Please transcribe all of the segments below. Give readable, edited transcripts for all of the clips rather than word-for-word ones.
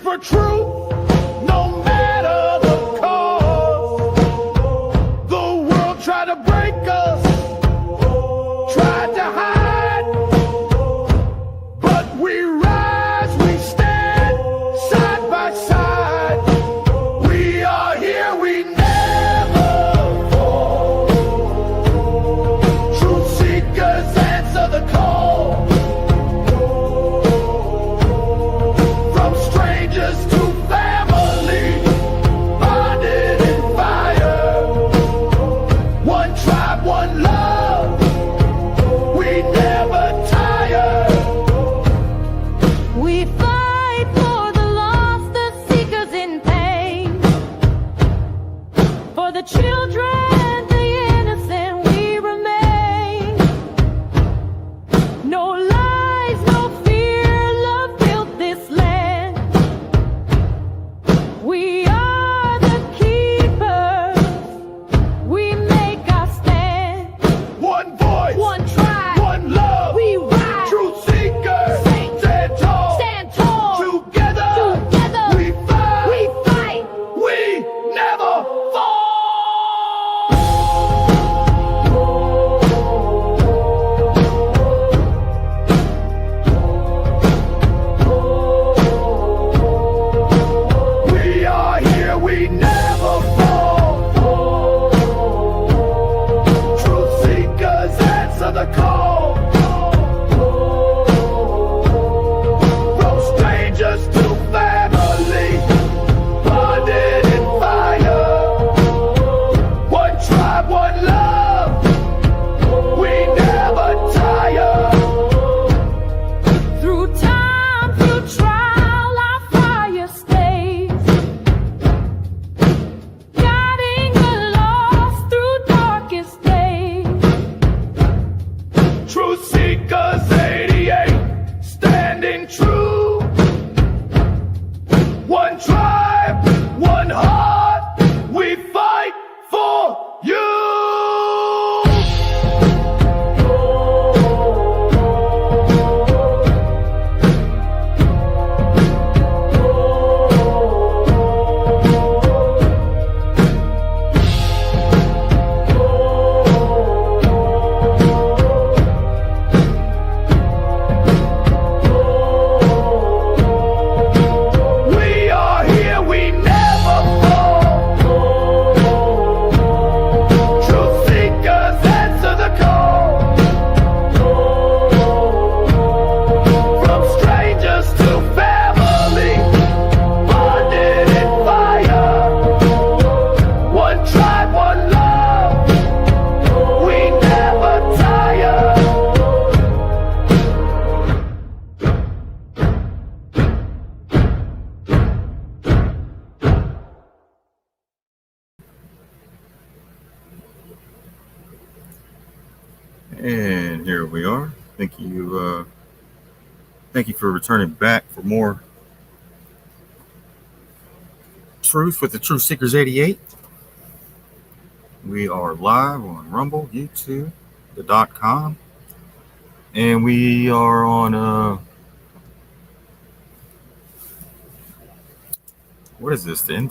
for truth, no matter the cause. The world tried to break us, tried to hide, but we rise, we stand side by side. We are here, we never fall. Truth seekers answer the call. From strangers to family, bonded in fire. One tribe, one love, we never tire. We fight for the lost, the seekers in pain, for the children, the innocent, we remain. No lies, no fear, love built this land. We are the keepers, we make our stand. One voice, One tribe, one love, we rise. truth seekers, stand tall. Stand tall, Together, together, we fight, we never fall. We are here, we never fall. Truth seekers answer the call. From strangers to family, bonded in fire. One tribe, one love, we never tire. Through time, through trial, our fire stays, guiding the lost through darkest days. Truth seekers 88, standing true. One tribe, one heart, we fight for you. We are here, we never fall. Truth seekers answer the call. From strangers to family, bonded in fire. One tribe, one love, we never tire. And here we are. Thank you for returning back for more Truth with the Truth Seekers 88. We are live on Rumble, YouTube, the.com, and we are on what is this then?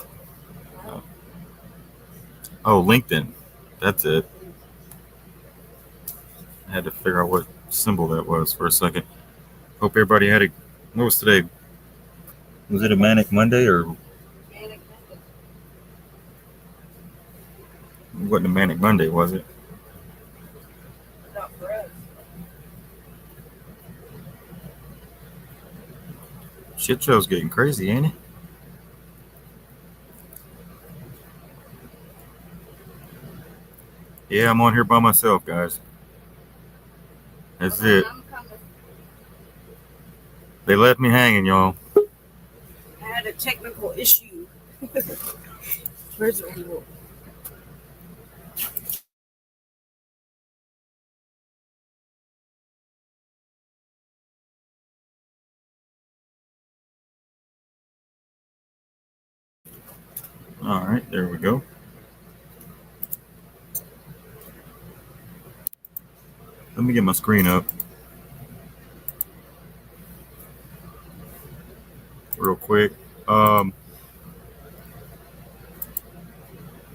Oh, LinkedIn. That's it. I had to figure out what symbol that was for a second. Hope everybody had what was today? Was it a Manic Monday or? Manic Monday. It wasn't a Manic Monday, was it? Not for us. Shit show's getting crazy, ain't it? Yeah, I'm on here by myself, guys. That's it. I'm coming. They left me hanging, y'all. I had a technical issue. Where's the remote? All right, there we go. Let me get my screen up real quick. Um,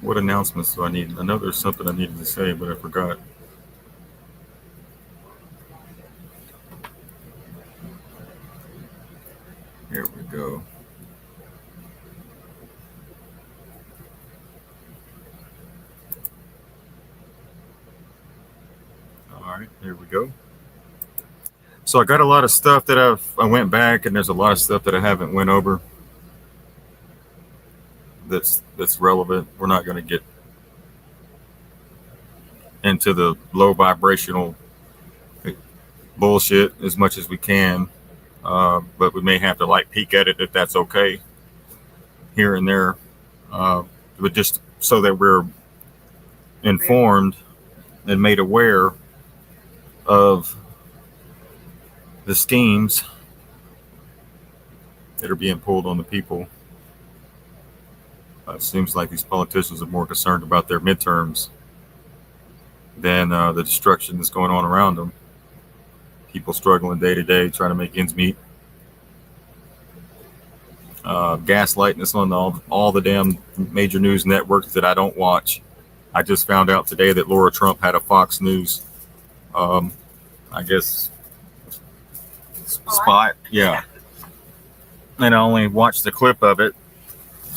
what announcements do I need? I know there's something I needed to say, but I forgot. Here we go. All right, here we go. So I got a lot of stuff that I went back, and there's a lot of stuff that I haven't went over. That's relevant. We're not going to get into the low vibrational bullshit as much as we can, but we may have to like peek at it if that's okay here and there, but just so that we're informed and made aware of the schemes that are being pulled on the people. It seems like these politicians are more concerned about their midterms than the destruction that's going on around them. People struggling day to day, trying to make ends meet. Gaslighting us on all the damn major news networks that I don't watch. I just found out today that Laura Trump had a Fox News, I guess, spot. Yeah. And I only watched the clip of it.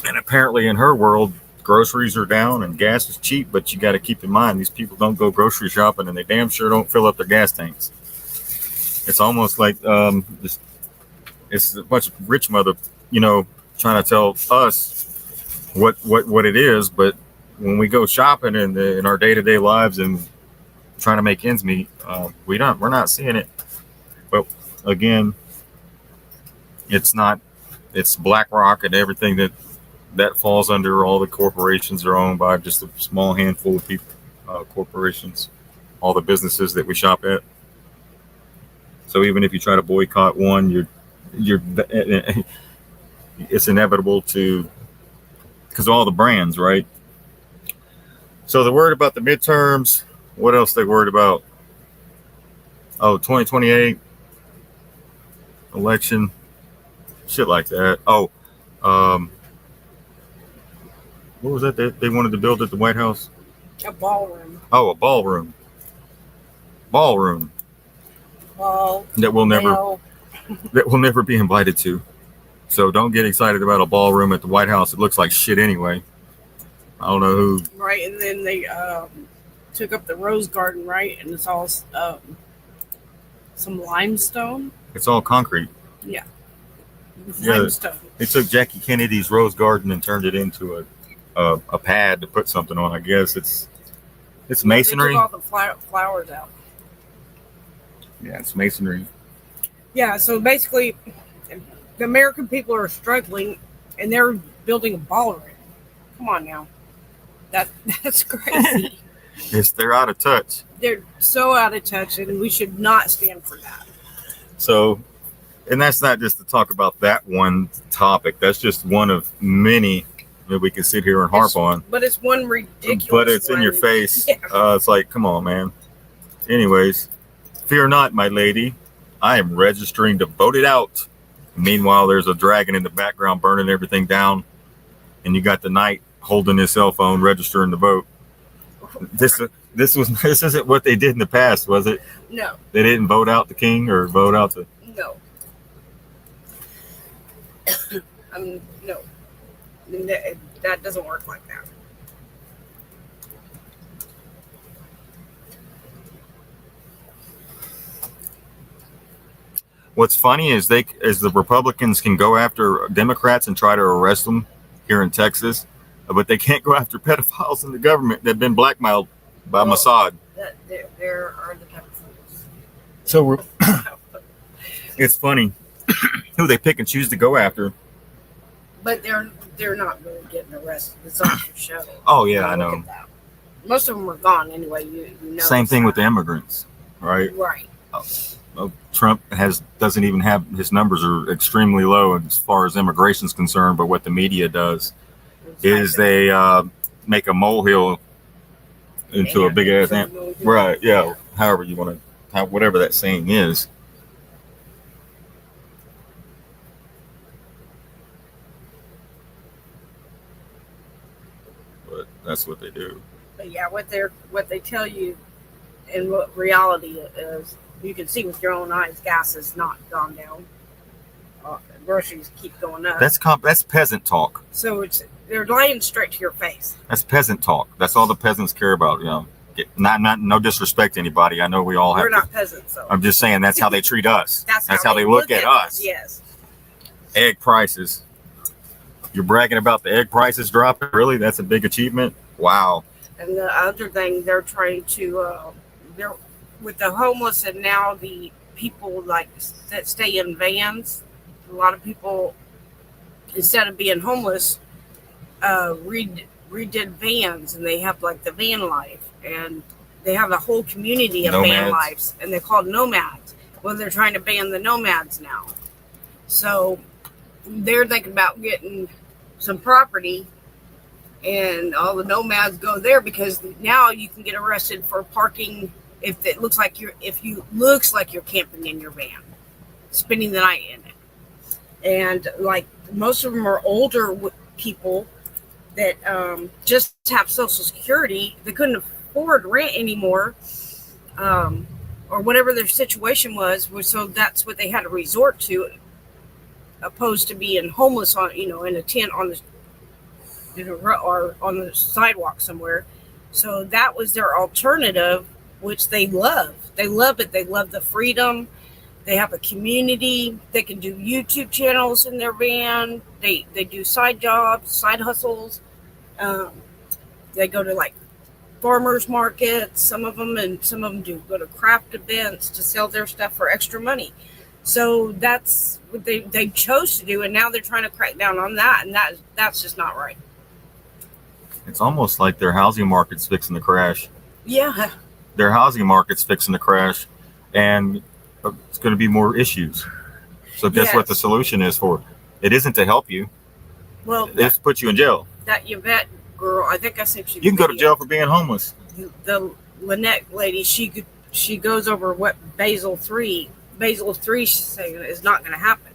And apparently in her world, groceries are down and gas is cheap, but you got to keep in mind, these people don't go grocery shopping and they damn sure don't fill up their gas tanks. It's almost like it's a bunch of rich mother, trying to tell us what it is. But when we go shopping in our day-to-day lives and trying to make ends meet, we're not seeing it. But again, it's BlackRock and everything that falls under. All the corporations are owned by just a small handful of people, corporations, all the businesses that we shop at. So even if you try to boycott one, it's inevitable because all the brands, right? So they're worried about the midterms. What else they worried about? Oh, 2028 election, shit like that. Oh, what was that they wanted to build at the White House? A ballroom. Oh, a ballroom. Ball. That we'll never be invited to. So don't get excited about a ballroom at the White House. It looks like shit anyway. I don't know who. Right, and then they took up the Rose Garden, right? And it's all some limestone. It's all concrete. Yeah. Yeah. Limestone. They took Jackie Kennedy's Rose Garden and turned it into a pad to put something on. I guess it's masonry. They took all the flowers out. Yeah, it's masonry. Yeah, so basically, the American people are struggling, and they're building a ballroom. Come on now, that's crazy. They're out of touch. They're so out of touch, and we should not stand for that. So, and that's not just to talk about that one topic. That's just one of many that we can sit here and harp on. But it's one ridiculous. But it's in your face. Yeah. It's like, come on, man. Anyways, fear not, my lady. I am registering to vote it out. Meanwhile, there's a dragon in the background burning everything down, and you got the knight holding his cell phone registering the vote. This isn't what they did in the past, was it? No. They didn't vote out the king or vote out the. No. No. That doesn't work like that. What's funny is the Republicans can go after Democrats and try to arrest them here in Texas, but they can't go after pedophiles in the government that have been blackmailed by Mossad. There are the pedophiles. So it's funny who they pick and choose to go after. But they're not really getting arrested. It's on the show. Oh yeah, I know. Most of them are gone anyway. You know. Same thing with the immigrants, right? Right. Trump doesn't even have, his numbers are extremely low as far as immigration is concerned. But what the media does is they make a molehill into a big ass ant. Right? Yeah. However you want to, whatever that saying is. That's what they do. But yeah, what they tell you and what reality is, you can see with your own eyes. Gas has not gone down. Groceries keep going up. That's peasant talk. So they're lying straight to your face. That's peasant talk. That's all the peasants care about. Not no disrespect to anybody. I know we all have. We're not peasants, though. I'm just saying that's how they treat us. That's how they look at us. Yes. Egg prices. You're bragging about the egg prices dropping. Really, that's a big achievement. Wow. And the other thing, they're trying to, they're with the homeless and now the people that stay in vans. A lot of people, instead of being homeless, redid vans, and they have like the van life, and they have a whole community of van lives, and they're called nomads. Well, they're trying to ban the nomads now, so they're thinking about getting some property, and all the nomads go there because now you can get arrested for parking if it looks like you're camping in your van, spending the night in it, and like most of them are older people that just have Social Security. They couldn't afford rent anymore, or whatever their situation was. So that's what they had to resort to, opposed to being homeless in a tent on the or on the sidewalk somewhere. So that was their alternative, which they love. They love it. They love the freedom. They have a community. They can do YouTube channels in their van. They do side jobs, side hustles. They go to like farmers markets, some of them do go to craft events to sell their stuff for extra money. So that's what they chose to do, and now they're trying to crack down on that, and that's just not right. It's almost like their housing market's fixing to crash. Yeah. Their housing market's fixing to crash, and it's going to be more issues. So guess what the solution is for it? It isn't to help you. Well, it's to put you in jail. That Yvette girl, I think I sent you. You can go to jail for being homeless. The Lynette lady, she goes over what Basel 3 she's saying is not going to happen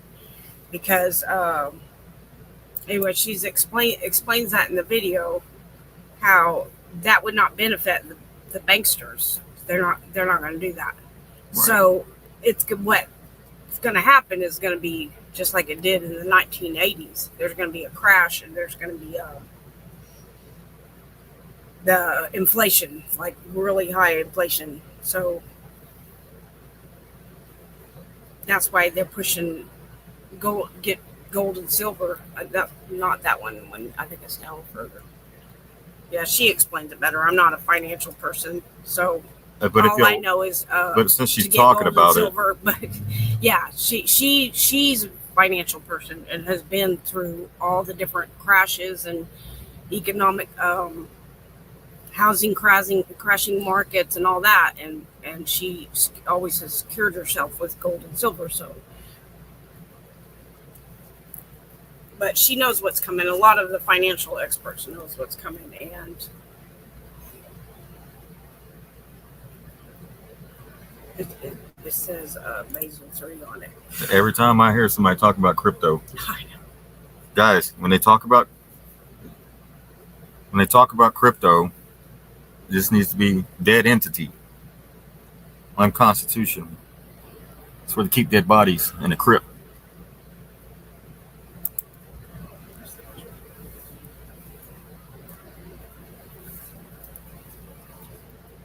because anyway, she's explains that in the video how that would not benefit the banksters. They're not going to do that. Right. So what's going to happen is going to be just like it did in the 1980s. There's going to be a crash, and there's going to be the inflation, like really high inflation. So that's why they're pushing get gold and silver. Not that one. I think it's down further. Yeah, she explains it better. I'm not a financial person, so all I know is. But since she's talking about silver, But yeah, she's a financial person and has been through all the different crashes and economic housing crashing markets and all that, and she always has secured herself with gold and silver. So, but she knows what's coming. A lot of the financial experts knows what's coming, and it says Basel 3 on it. Every time I hear somebody talk about crypto, I know. Guys, when they talk about crypto, this needs to be dead entity, unconstitutional. It's where they keep dead bodies in the crypt.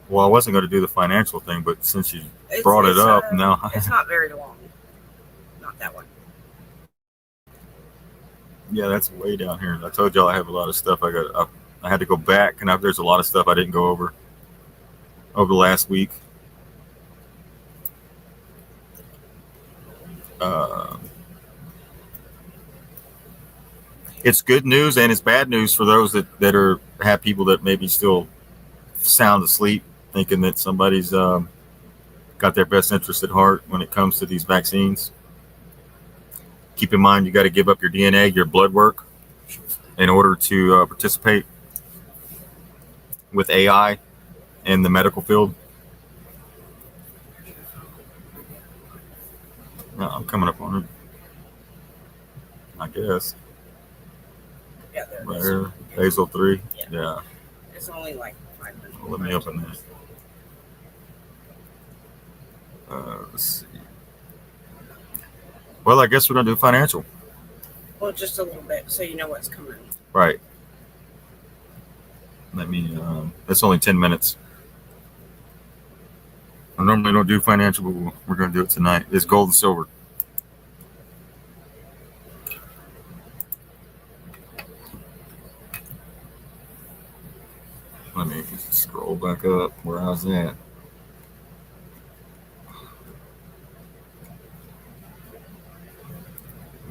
Well, I wasn't going to do the financial thing, but since you brought it up, now it's not very long. Not that one. Yeah, that's way down here. I told y'all I have a lot of stuff. I had to go back, and there's a lot of stuff I didn't go over the last week. It's good news and it's bad news for those that have people that maybe still sound asleep, thinking that somebody's got their best interest at heart when it comes to these vaccines. Keep in mind, you got to give up your DNA, your blood work, in order to participate with AI in the medical field. No, I'm coming up on it, I guess. Yeah, there right here, Basel 3. Yeah. It's only like 500. Let me open that. Let's see. Well, I guess we're gonna do financial. Well, just a little bit, so you know what's coming. Right. Let me. It's only 10 minutes. I normally don't do financial, but we're gonna do it tonight. It's gold and silver. Let me scroll back up where I was at.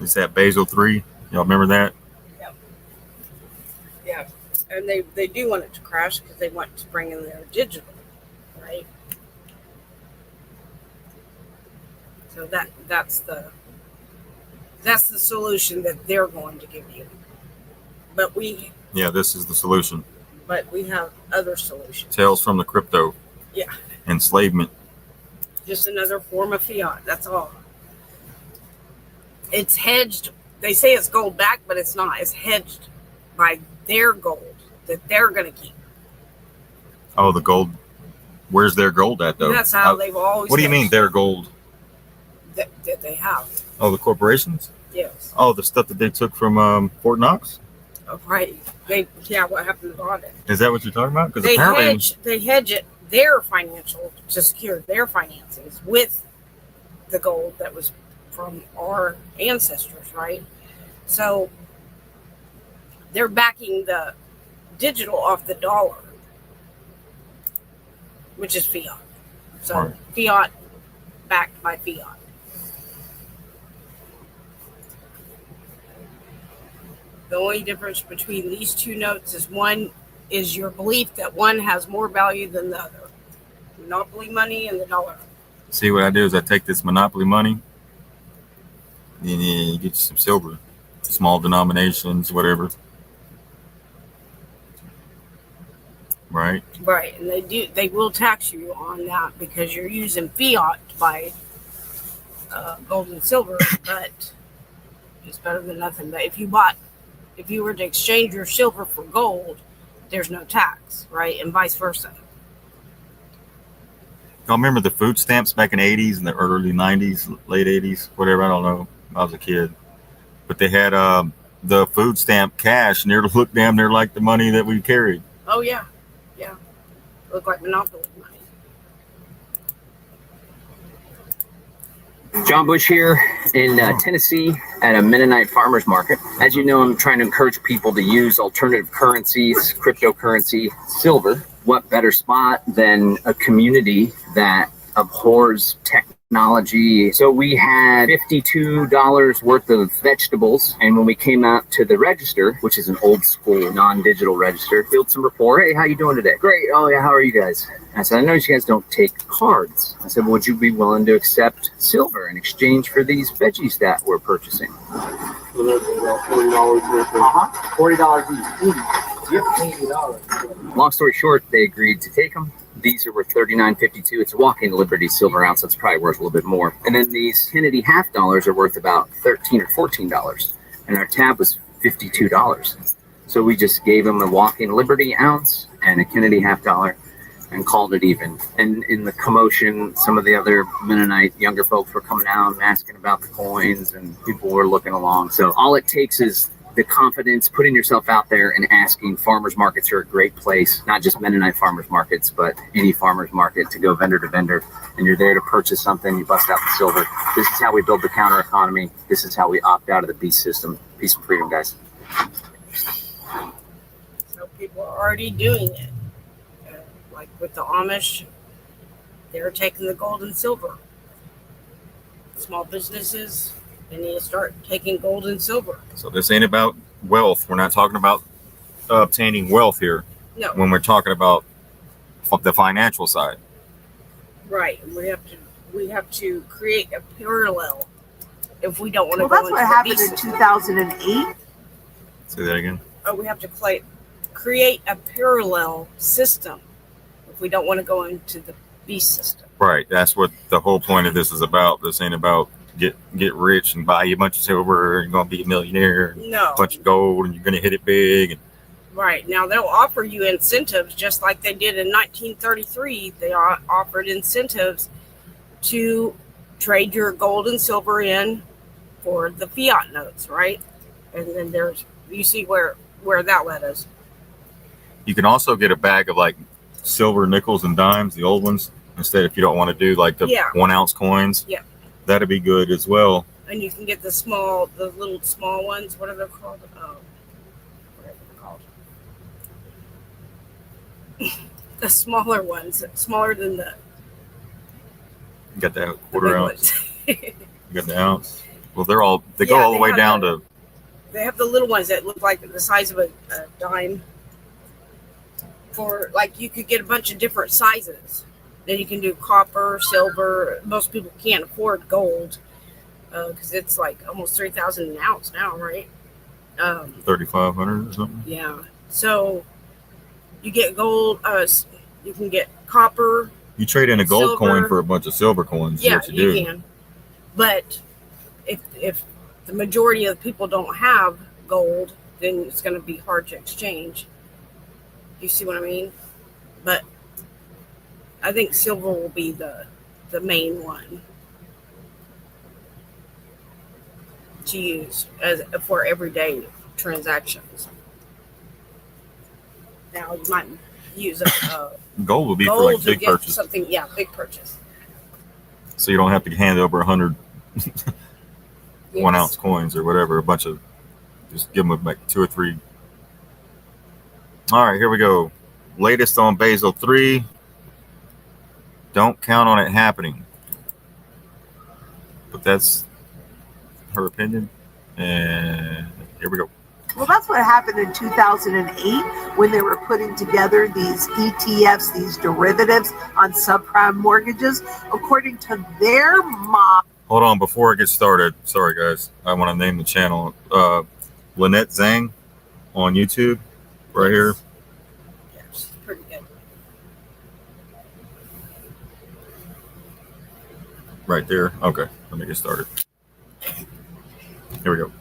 It's that Basel 3. Y'all remember that? Yeah, and they do want it to crash because they want to bring in their digital, right? So that's the solution that they're going to give you. But this is the solution. But we have other solutions. Tales from the crypto. Yeah. Enslavement. Just another form of fiat. That's all. It's hedged. They say it's gold back, but it's not. It's hedged by their gold that they're going to keep. Oh, the gold. Where's their gold at, though? That's how they've always. What do you mean their gold? That they have. Oh, the corporations? Yes. Oh, the stuff that they took from Fort Knox? Oh, right. What happened about it? Is that what you're talking about? Because They apparently hedge it, their financial, to secure their financings with the gold that was from our ancestors, right? So they're backing the digital off the dollar, which is fiat. So Right. fiat backed by fiat. The only difference between these two notes is one is your belief that one has more value than the other. Monopoly money and the dollar. see what I do is I take this monopoly money and you get you some silver, small denominations, whatever. Right? Right, and they will tax you on that because you're using fiat to buy gold and silver, but it's better than nothing. But if you were to exchange your silver for gold, there's no tax, right? And vice versa. Y'all remember the food stamps back in the 80s and the early 90s, late 80s, whatever, I don't know. I was a kid. But they had the food stamp cash and it looked damn near like the money that we carried. Oh, yeah. Yeah. Look like Monopoly money. John Bush here in Tennessee at a Mennonite farmers market. As you know, I'm trying to encourage people to use alternative currencies, cryptocurrency, silver. What better spot than a community that abhors technology? So we had $52 worth of vegetables, and when we came out to the register, which is an old school non-digital register, built some rapport. Hey, how you doing today? Great. Oh yeah, how are you guys? I said, I noticed you guys don't take cards. I said, well, would you be willing to accept silver in exchange for these veggies that we're purchasing? $40 each. Yep, $80. Long story short, they agreed to take them. These are worth $39.52. It's a walking Liberty silver ounce, so it's probably worth a little bit more. And then these Kennedy half dollars are worth about $13 or $14. And our tab was $52. So we just gave them a walking Liberty ounce and a Kennedy half dollar and called it even. And in the commotion, some of the other Mennonite younger folks were coming out and asking about the coins, and people were looking along. So all it takes is the confidence, putting yourself out there and asking. Farmers markets are a great place, not just Mennonite farmers markets, but any farmers market, to go vendor to vendor. And you're there to purchase something, you bust out the silver. This is how we build the counter economy. This is how we opt out of the beast system. Peace and freedom, guys. So people are already doing it. Like with the Amish, they're taking the gold and silver. Small businesses, they need to start taking gold and silver. So this ain't about wealth. We're not talking about obtaining wealth here. No. When we're talking about the financial side. Right. We have to create a parallel if we don't want to Well, go that's into what the happened in beast 2008. Say that again. we have to create a parallel system if we don't want to go into the beast system. Right. That's what the whole point of this is about. This ain't about get rich and buy you a bunch of silver and you're gonna be a millionaire. No. A bunch of gold and you're gonna hit it big. And Right. Now they'll offer you incentives just like they did in 1933. They offered incentives to trade your gold and silver in for the fiat notes, right? And then you see where that led us. You can also get a bag of like silver nickels and dimes, the old ones, instead if you don't want to do like the 1 ounce coins. Yeah. That'd be good as well. And you can get the little small ones. What are they called? Whatever they're called. The smaller ones, smaller than the. You got that quarter ounce. You got the ounce. Well, they go Yeah, all the way down to. They have the little ones that look like the size of a dime. For like, you could get a bunch of different sizes. Then you can do copper, silver. Most people can't afford gold because it's like almost 3,000 an ounce now, right? 3,500 or something. Yeah. So you get gold. You can get copper. You trade in a gold silver. coin for a bunch of silver coins. Yeah, What you do. can. But if the majority of the people don't have gold, then it's going to be hard to exchange. You see what I mean? But I think silver will be the main one to use for everyday transactions. Now you might use Gold will be gold for like to big get purchase. something. Yeah, big purchase. So you don't have to hand over 100 Yes. 1 ounce coins or whatever. A bunch of, just give them like 2 or 3. All right, here we go. Latest on Basel III. Don't count on it happening. But that's her opinion. And here we go. Well, that's what happened in 2008 when they were putting together these ETFs, these derivatives on subprime mortgages. According to their mock. Hold on, before I get started, sorry guys, I want to name the channel. Lynette Zhang on YouTube, right here. Yeah, she's pretty good. Right there. Okay, let me get started. Here we go.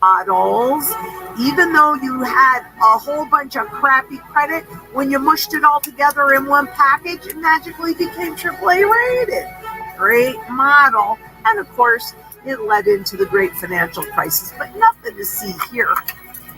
Models, even though you had a whole bunch of crappy credit, when you mushed it all together in one package, it magically became AAA rated. Great model. And of course, it led into the great financial crisis, but nothing to see here.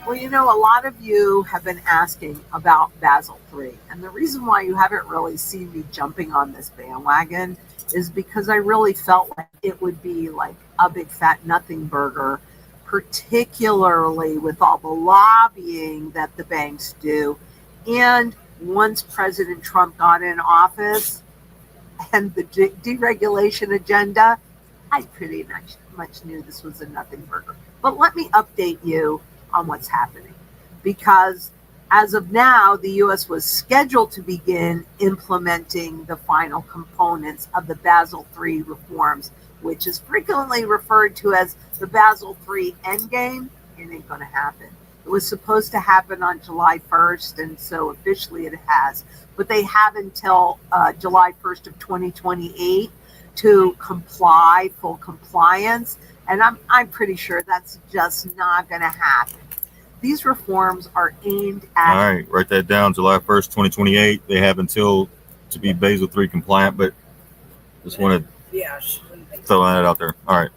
Well, you know, a lot of you have been asking about Basel III, and the reason why you haven't really seen me jumping on this bandwagon is because I really felt like it would be like a big fat nothing burger, particularly with all the lobbying that the banks do. And once President Trump got in office and the deregulation agenda, I pretty much knew this was a nothing burger. But let me update you on what's happening, because as of now, the U.S. was scheduled to begin implementing the final components of the Basel III reforms, which is frequently referred to as the Basel III endgame. It ain't going to happen. It was supposed to happen on July 1st, and so officially it has. But they have until July 1st of 2028 to comply, full compliance. And I'm pretty sure that's just not going to happen. These reforms are aimed at... All right, write that down. July 1st, 2028. They have until to be Basel III compliant, but just wanted to throw that out there. All right.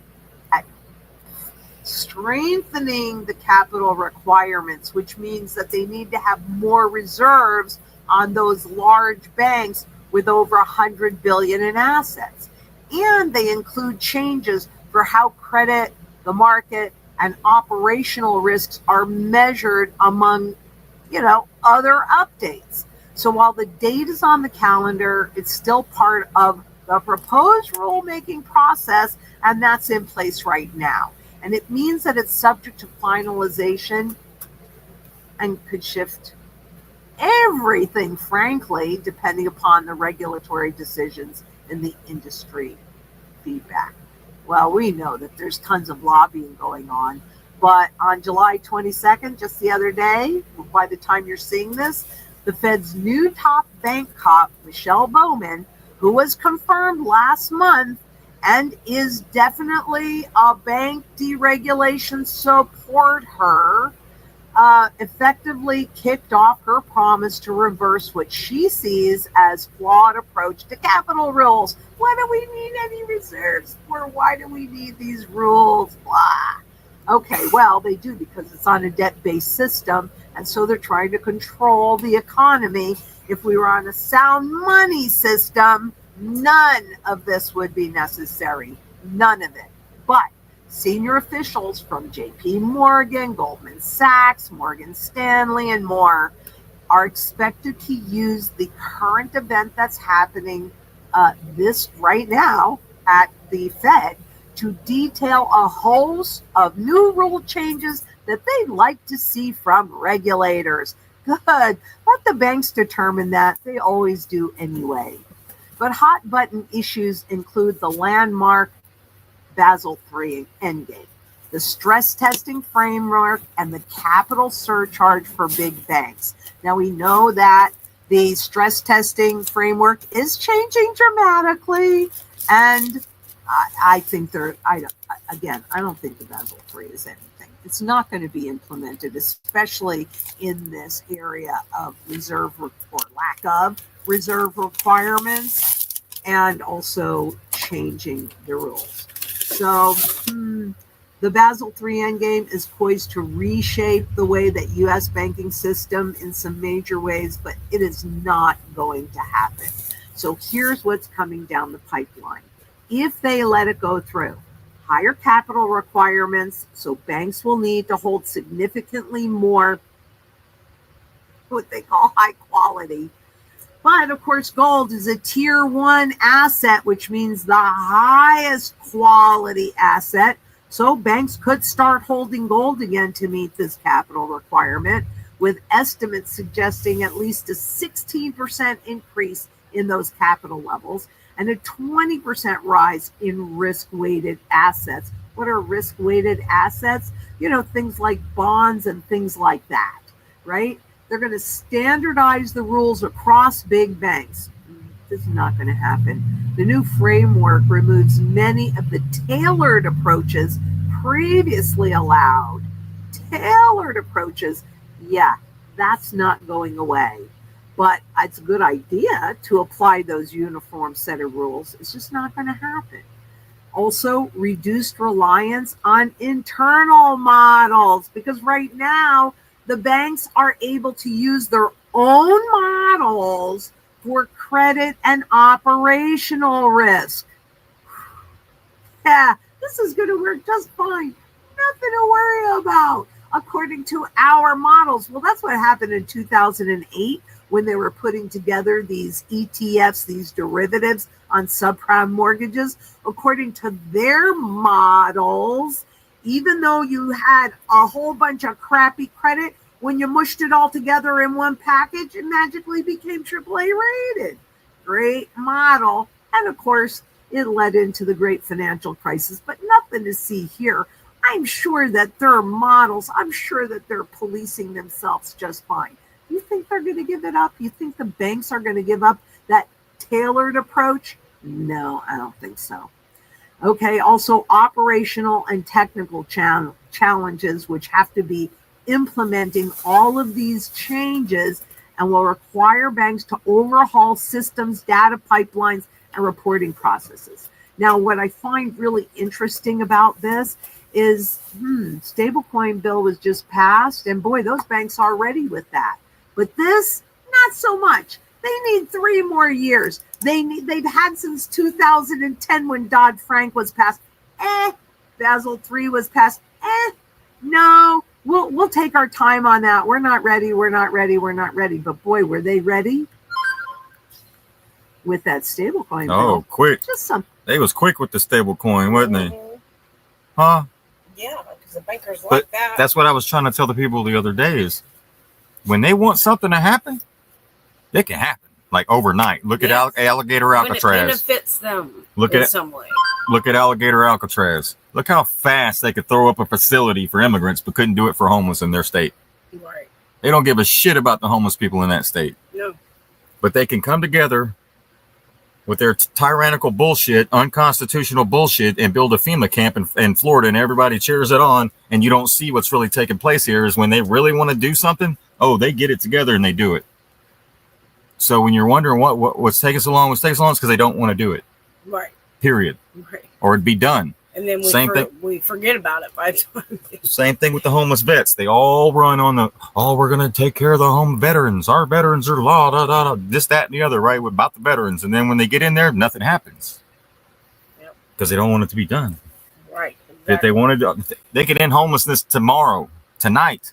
Strengthening the capital requirements, which means that they need to have more reserves on those large banks with over $100 billion in assets. And they include changes for how credit, the market, and operational risks are measured among, other updates. So while the date is on the calendar, it's still part of the proposed rulemaking process, and that's in place right now. And it means that it's subject to finalization and could shift everything, frankly, depending upon the regulatory decisions in the industry feedback. Well, we know that there's tons of lobbying going on, but on July 22nd, just the other day, by the time you're seeing this, the Fed's new top bank cop, Michelle Bowman, who was confirmed last month and is definitely a bank deregulation supporter, effectively kicked off her promise to reverse what she sees as flawed approach to capital rules. What do we need any reserves for? Why do we need these rules? Blah. Okay, well, they do because it's on a debt-based system, and so they're trying to control the economy. If we were on a sound money system, none of this would be necessary. None of it. But senior officials from JP Morgan, Goldman Sachs, Morgan Stanley, and more are expected to use the current event that's happening this right now at the Fed to detail a host of new rule changes that they'd like to see from regulators. Good. Let the banks determine that. They always do anyway. But hot button issues include the landmark Basel III endgame, the stress testing framework, and the capital surcharge for big banks. Now we know that the stress testing framework is changing dramatically, and I think I don't think the Basel III is anything. It's not going to be implemented, especially in this area of reserve or lack of reserve requirements, and also changing the rules. So the Basel III endgame is poised to reshape the way that U.S. banking system in some major ways, but it is not going to happen. So here's what's coming down the pipeline. If they let it go through, higher capital requirements, so banks will need to hold significantly more what they call high quality. But of course, gold is a tier 1 asset, which means the highest quality asset. So banks could start holding gold again to meet this capital requirement, with estimates suggesting at least a 16% increase in those capital levels and a 20% rise in risk-weighted assets. What are risk-weighted assets? You know, things like bonds and things like that, right? They're going to standardize the rules across big banks. This is not going to happen. The new framework removes many of the tailored approaches previously allowed. Tailored approaches, yeah, that's not going away. But it's a good idea to apply those uniform set of rules. It's just not going to happen. Also, reduced reliance on internal models, because right now the banks are able to use their own models for credit and operational risk. Yeah, this is going to work just fine. Nothing to worry about, according to our models. Well, that's what happened in 2008 when they were putting together these ETFs, these derivatives on subprime mortgages. According to their models, even though you had a whole bunch of crappy credit, when you mushed it all together in one package, it magically became AAA rated. Great model. And of course, it led into the great financial crisis, but nothing to see here. I'm sure that their models, I'm sure that they're policing themselves just fine. You think they're going to give it up? You think the banks are going to give up that tailored approach? No, I don't think so. Okay, also operational and technical challenges, which have to be implementing all of these changes and will require banks to overhaul systems, data pipelines, and reporting processes. Now, what I find really interesting about this is stablecoin bill was just passed, and boy, those banks are ready with that. But this, not so much. They need 3 more years. They've had since 2010 when Dodd-Frank was passed. Basel III was passed. No, we'll take our time on that. We're not ready. But boy, were they ready with that stablecoin bill. Oh, quick. Just some. They was quick with the stablecoin, wasn't they? Huh? Yeah, because the bankers But like that. that's what I was trying to tell the people the other day is when they want something to happen, it can happen. Like overnight. Look at Alligator Alcatraz. When it benefits them in some way. Look at Alligator Alcatraz. Look how fast they could throw up a facility for immigrants, but couldn't do it for homeless in their state. Right. They don't give a shit about the homeless people in that state. No. But they can come together with their tyrannical bullshit, unconstitutional bullshit, and build a FEMA camp in Florida, and everybody cheers it on, and you don't see what's really taking place here is when they really want to do something, they get it together and they do it. So when you're wondering what's taking so long, is because they don't want to do it. Right. Period. Right. Or it'd be done. And then we forget about it by the time. Same thing with the homeless vets. They all run on we're going to take care of the home veterans. Our veterans are this, that, and the other, right? About the veterans. And then when they get in there, nothing happens. Yep. Because they don't want it to be done. Right. Exactly. If they wanted to, they could end homelessness tonight.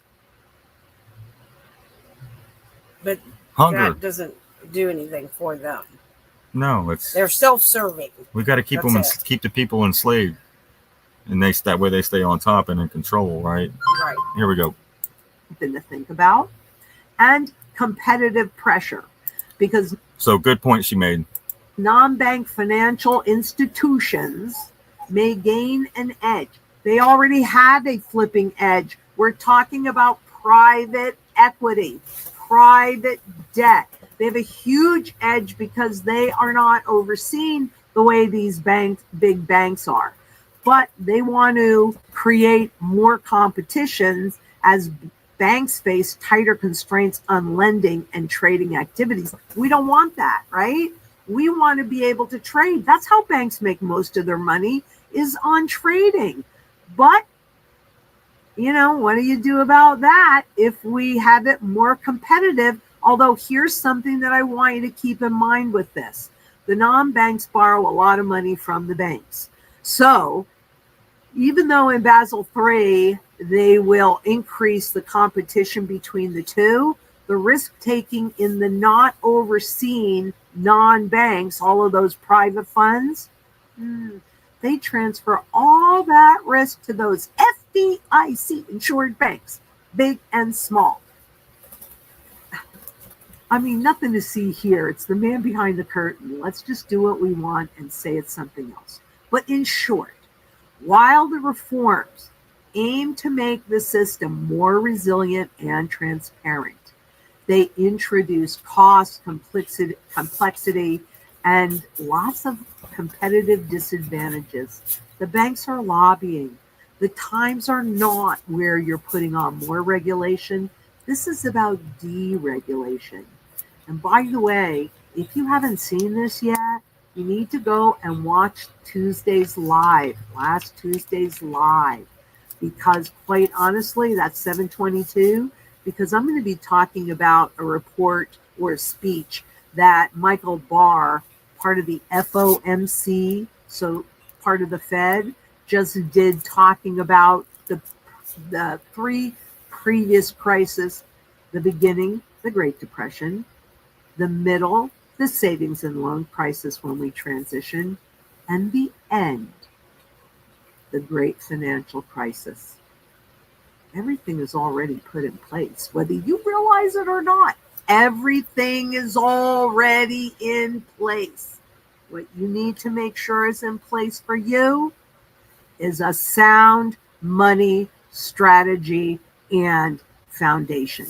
But hunger that doesn't do anything for them. No, they're self-serving. We got to keep keep the people enslaved. And that way they stay on top and in control, right? Right. Here we go. Something to think about. And competitive pressure. Because so good point she made. Non-bank financial institutions may gain an edge. They already had a flipping edge. We're talking about private equity, private debt. They have a huge edge because they are not overseen the way these big banks are. But they want to create more competitions as banks face tighter constraints on lending and trading activities. We don't want that, right? We want to be able to trade. That's how banks make most of their money, is on trading. But, what do you do about that if we have it more competitive? Although here's something that I want you to keep in mind with this. The non-banks borrow a lot of money from the banks. So even though in Basel III, they will increase the competition between the two, the risk-taking in the not overseen non-banks, all of those private funds, they transfer all that risk to those FDIC insured banks, big and small. I mean, nothing to see here. It's the man behind the curtain. Let's just do what we want and say it's something else. But in short, while the reforms aim to make the system more resilient and transparent, they introduce cost, complexity, and lots of competitive disadvantages. The banks are lobbying. The times are not where you're putting on more regulation. This is about deregulation. And by the way, if you haven't seen this yet, you need to go and watch last Tuesday's live, because quite honestly, that's 722, because I'm going to be talking about a report or a speech that Michael Barr, part of the FOMC, so part of the Fed, just did, talking about the three previous crises: the beginning, the Great Depression; the middle, the savings and loan crisis when we transitioned; and the end, the great financial crisis. Everything is already put in place, whether you realize it or not. Everything is already in place. What you need to make sure is in place for you is a sound money strategy and foundation.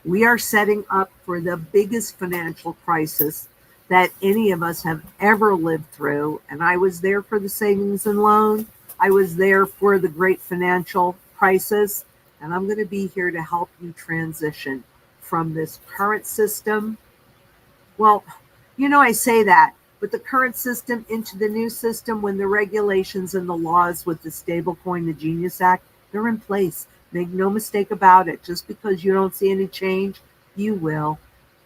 We are setting up for the biggest financial crisis that any of us have ever lived through. And I was there for the savings and loan. I was there for the great financial crisis. And I'm going to be here to help you transition from this current system. Well, I say that, but the current system into the new system, when the regulations and the laws with the Stablecoin, the Genius Act, they're in place. Make no mistake about it. Just because you don't see any change, you will.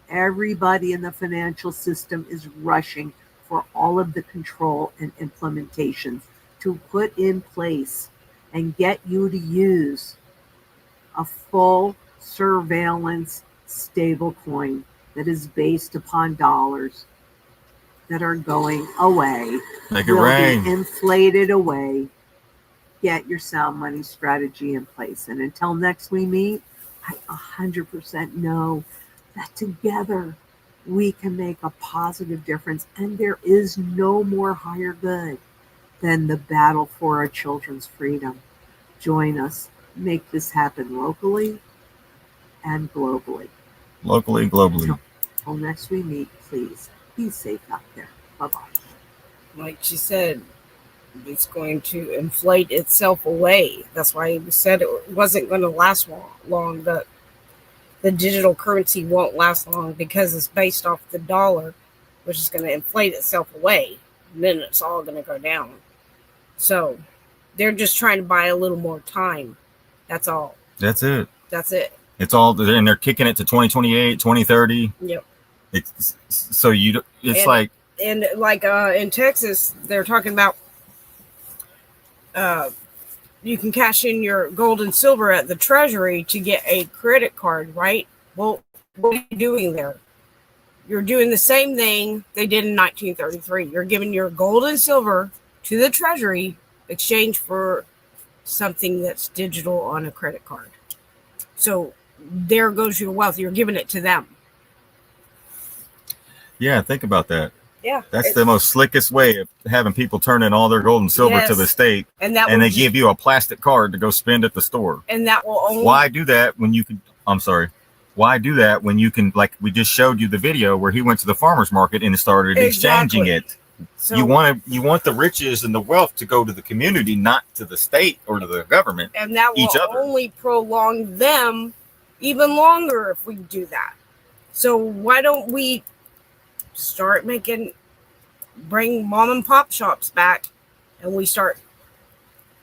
Everybody in the financial system is rushing for all of the control and implementations to put in place and get you to use a full surveillance stablecoin that is based upon dollars that are going away. Make it rain. Be inflated away. Get your sound money strategy in place. And until next we meet, I 100% know that together we can make a positive difference. And there is no more higher good than the battle for our children's freedom. Join us. Make this happen locally and globally. Locally, globally. Until next we meet, please be safe out there. Bye-bye. Like she said, it's going to inflate itself away. That's why we said it wasn't going to last long. The digital currency won't last long because it's based off the dollar, which is going to inflate itself away. And then it's all going to go down. So they're just trying to buy a little more time. That's all. That's it. That's it. It's all, and they're kicking it to 2028, 2030. Yep. It's so you. It's and like in Texas, they're talking about you can cash in your gold and silver at the Treasury to get a credit card, right? Well, what are you doing there? You're doing the same thing they did in 1933. You're giving your gold and silver to the Treasury exchange for something that's digital on a credit card. So there goes your wealth. You're giving it to them. Yeah, think about that. Yeah, that's the most slickest way of having people turn in all their gold and silver to the state, and they give you a plastic card to go spend at the store. And that will only. Why do that when you can? I'm sorry. Why do that when you can? Like we just showed you the video where he went to the farmer's market and started exchanging it. So you want the riches and the wealth to go to the community, not to the state or to the government. And that will only prolong them even longer if we do that. So why don't we start bring mom and pop shops back, and we start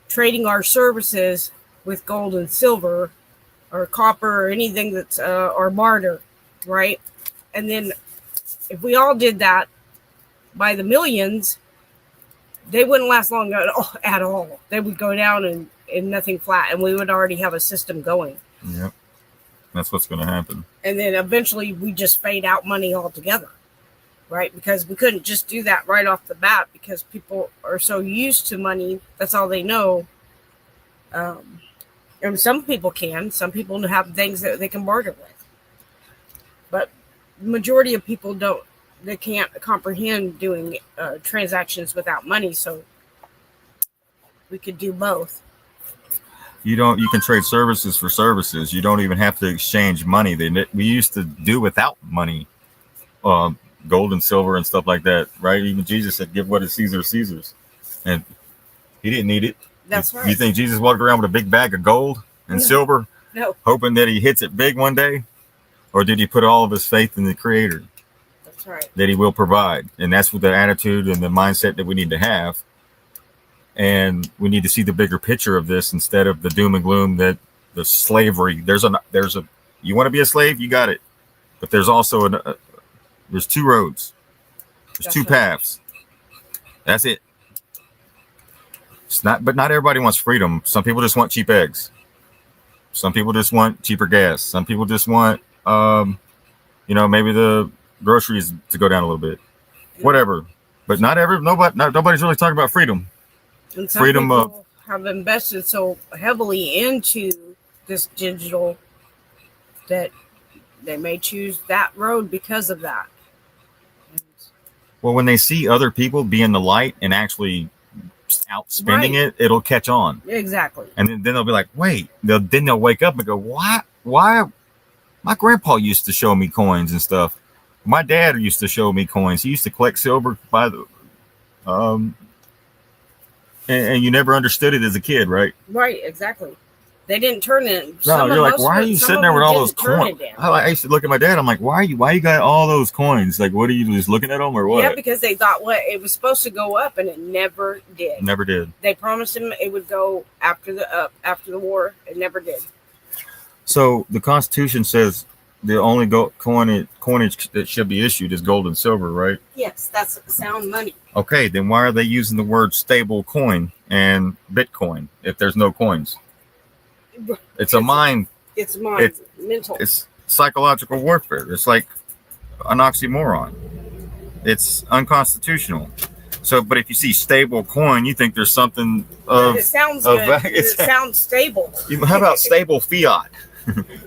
trading our services with gold and silver or copper or anything that's or barter, right? And then if we all did that by the millions, they wouldn't last long at all. They would go down and nothing flat, and we would already have a system going. Yep. That's what's going to happen. And then eventually we just fade out money altogether, right? Because we couldn't just do that right off the bat because people are so used to money. That's all they know. And some people can. Some people have things that they can barter with. But the majority of people don't. They can't comprehend doing transactions without money. So we could do both. You can trade services for services. You don't even have to exchange money. We used to do without money, gold and silver and stuff like that, right? Even Jesus said, give what is Caesar's. And he didn't need it. That's right. You think Jesus walked around with a big bag of gold and silver, hoping that he hits it big one day? Or did he put all of his faith in the Creator? That's right. That he will provide. And that's what the attitude and the mindset that we need to have. And we need to see the bigger picture of this instead of the doom and gloom that the slavery. There's a you want to be a slave, you got it. But there's also there's two roads. There's two paths. That's it. But not everybody wants freedom. Some people just want cheap eggs. Some people just want cheaper gas. Some people just want maybe the groceries to go down a little bit. Whatever. But nobody's really talking about freedom. And some people have invested so heavily into this digital that they may choose that road because of that. Well, when they see other people being the light and actually outspending it, it'll catch on. Exactly. And then they'll be like, wait. Then they'll wake up and go, why? My grandpa used to show me coins and stuff. My dad used to show me coins. He used to collect silver by the and you never understood it as a kid, right? Right, exactly. They didn't turn it. No, you're like, why are you sitting there with all those coins? I used to look at my dad. I'm like, why you got all those coins? Like, what are you just looking at them or what? Yeah, because they thought it was supposed to go up, and it never did. Never did. They promised him it would go after the war. It never did. So the Constitution says the only coinage that should be issued is gold and silver, right? Yes, that's sound money. Okay, then why are they using the word stable coin and Bitcoin if there's no coins? It's a mind. It's mind. Mental. It's psychological warfare. It's like an oxymoron. It's unconstitutional. So, but if you see stable coin, you think there's something of. It sounds good. It sounds stable. How about stable fiat?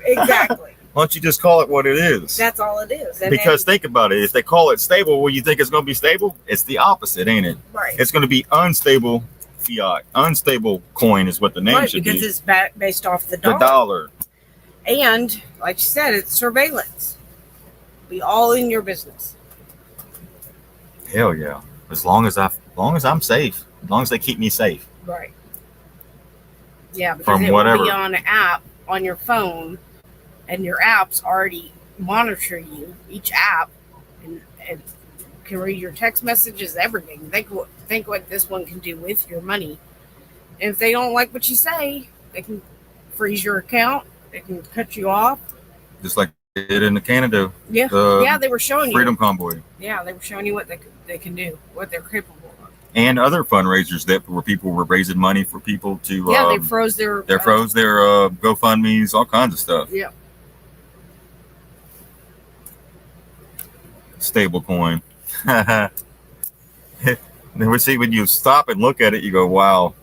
Exactly. Why don't you just call it what it is? That's all it is. Because think about it. If they call it stable, well, you think it's going to be stable? It's the opposite, ain't it? Right. It's going to be unstable fiat. Unstable coin is what the name should be. Because it's based off the dollar. The dollar. And, like you said, it's surveillance. Be all in your business. Hell yeah. As long as I'm safe, as long as they keep me safe. Right. Yeah, because From it whatever. will be on an app on your phone, and your apps already monitor you, each app, and can read your text messages, everything. Think what this one can do with your money. And if they don't like what you say, they can freeze your account. They can cut you off. Just like they did in Canada. Yeah, The they were showing Freedom you. Convoy. Yeah, they were showing you what they can do, what they're capable of. And other fundraisers where people were raising money for people to. Yeah, they froze their. froze their GoFundMe's, all kinds of stuff. Yeah. Stable coin. Then we see when you stop and look at it, you go, wow.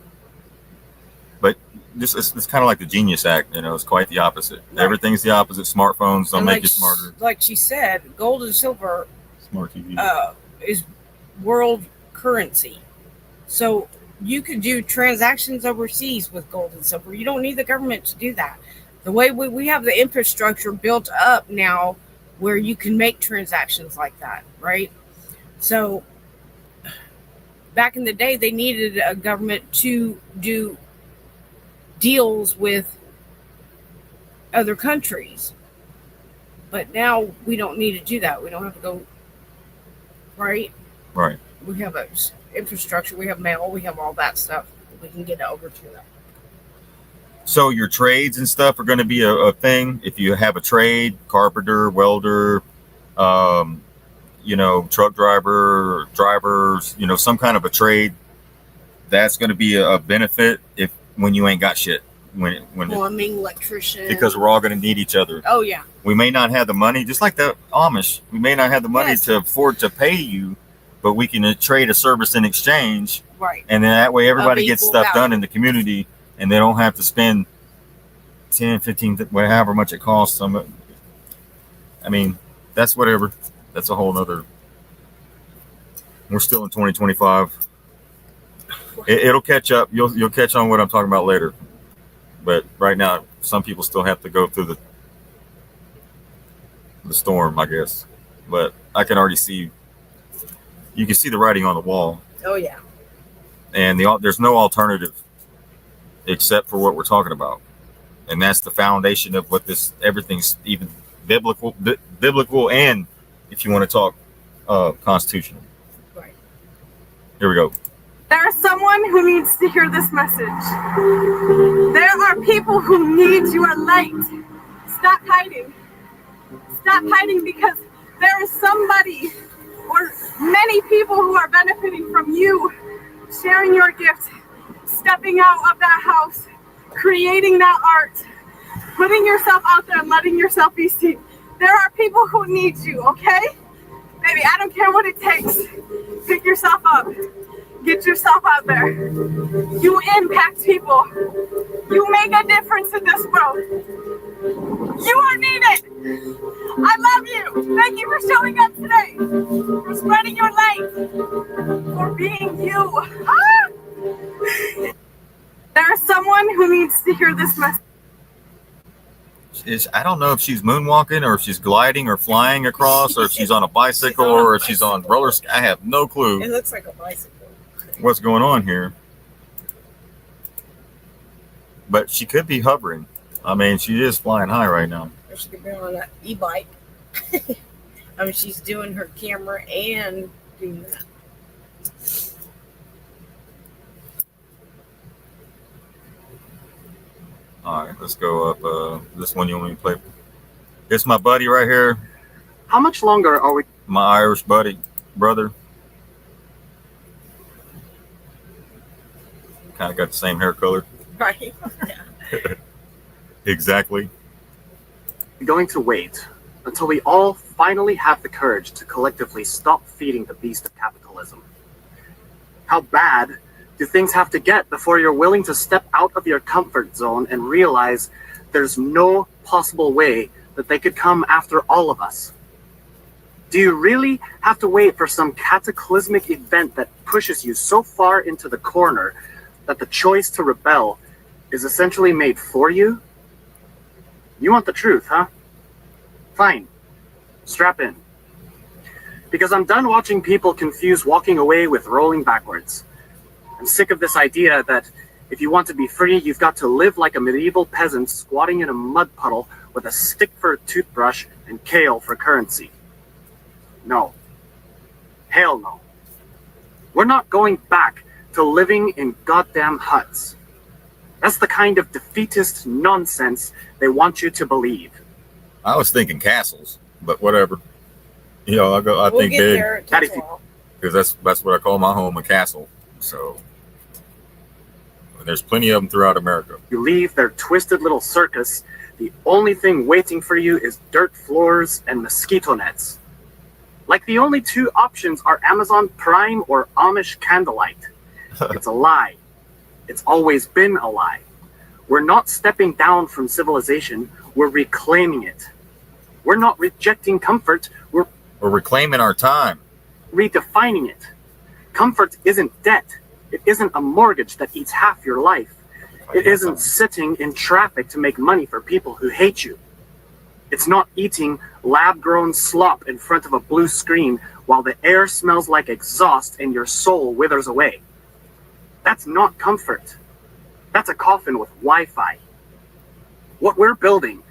But it's kind of like the Genius Act, it's quite the opposite. Right. Everything's the opposite. Smartphones don't make you smarter. Like she said, gold and silver Smart TV. Is world currency. So you can do transactions overseas with gold and silver. You don't need the government to do that. The way we have the infrastructure built up now where you can make transactions like that, right? So back in the day, they needed a government to do deals with other countries. But now we don't need to do that. We don't have to go, right? Right. We have a infrastructure, we have mail, we have all that stuff. We can get it over to them. So your trades and stuff are going to be a thing. If you have a trade, carpenter, welder, truck driver, drivers, some kind of a trade, that's going to be a benefit when you ain't got shit. When plumbing, electrician. Because we're all going to need each other. Oh yeah. We may not have the money, just like the Amish. We may not have the money to afford to pay you, but we can trade a service in exchange. Right. And then that way everybody gets stuff done in the community, and they don't have to spend 10, 15, however much it costs. I mean, that's whatever. That's a whole nother. We're still in 2025. It'll catch up. You'll catch on what I'm talking about later. But right now, some people still have to go through the storm, I guess. But I can already see. You can see the writing on the wall. Oh yeah. And there's no alternative except for what we're talking about, and that's the foundation of what everything's even biblical, and if you want to talk constitutional. Right. Here we go. There is someone who needs to hear this message. There are people who need your light. Stop hiding. Stop hiding, because there is somebody or many people who are benefiting from you sharing your gift, stepping out of that house, creating that art, putting yourself out there and letting yourself be seen. There are people who need you, okay? Baby, I don't care what it takes. Pick yourself up. Get yourself out there. You impact people. You make a difference in this world. You are needed. I love you. Thank you for showing up today. For spreading your light. For being you. Ah! There is someone who needs to hear this message. I don't know if she's moonwalking or if she's gliding or flying across or if she's on a bicycle or if she's on roller skates. I have no clue. It looks like a bicycle. What's going on here? But she could be hovering. I mean, she is flying high right now. Or she could be on an e-bike. I mean, she's doing her camera and doing that. All right, let's go up. This one you want me to play? It's my buddy right here. How much longer are we? My Irish brother. Kind of got the same hair color. Right. Exactly. Going to wait until we all finally have the courage to collectively stop feeding the beast of capitalism? How bad do things have to get before you're willing to step out of your comfort zone and realize there's no possible way that they could come after all of us? Do you really have to wait for some cataclysmic event that pushes you so far into the corner that the choice to rebel is essentially made for you? You want the truth, huh? Fine. Strap in. Because I'm done watching people confuse walking away with rolling backwards. I'm sick of this idea that if you want to be free, you've got to live like a medieval peasant squatting in a mud puddle with a stick for a toothbrush and kale for currency. No. Hell no. We're not going back to living in goddamn huts. That's the kind of defeatist nonsense they want you to believe. I was thinking castles, but whatever. You know, I We'll think get big there. It takes a while. because that's what I call my home, a castle. So there's plenty of them throughout America. You leave their twisted little circus, the only thing waiting for you is dirt floors and mosquito nets. Like the only two options are Amazon Prime or Amish candlelight. It's a lie. It's always been a lie. We're not stepping down from civilization, we're reclaiming it. We're not rejecting comfort, we're reclaiming our time. redefining it. Comfort isn't debt. It isn't a mortgage that eats half your life. It isn't sitting in traffic to make money for people who hate you. It's not eating lab-grown slop in front of a blue screen while the air smells like exhaust and your soul withers away. That's not comfort. That's a coffin with Wi-Fi. What we're building,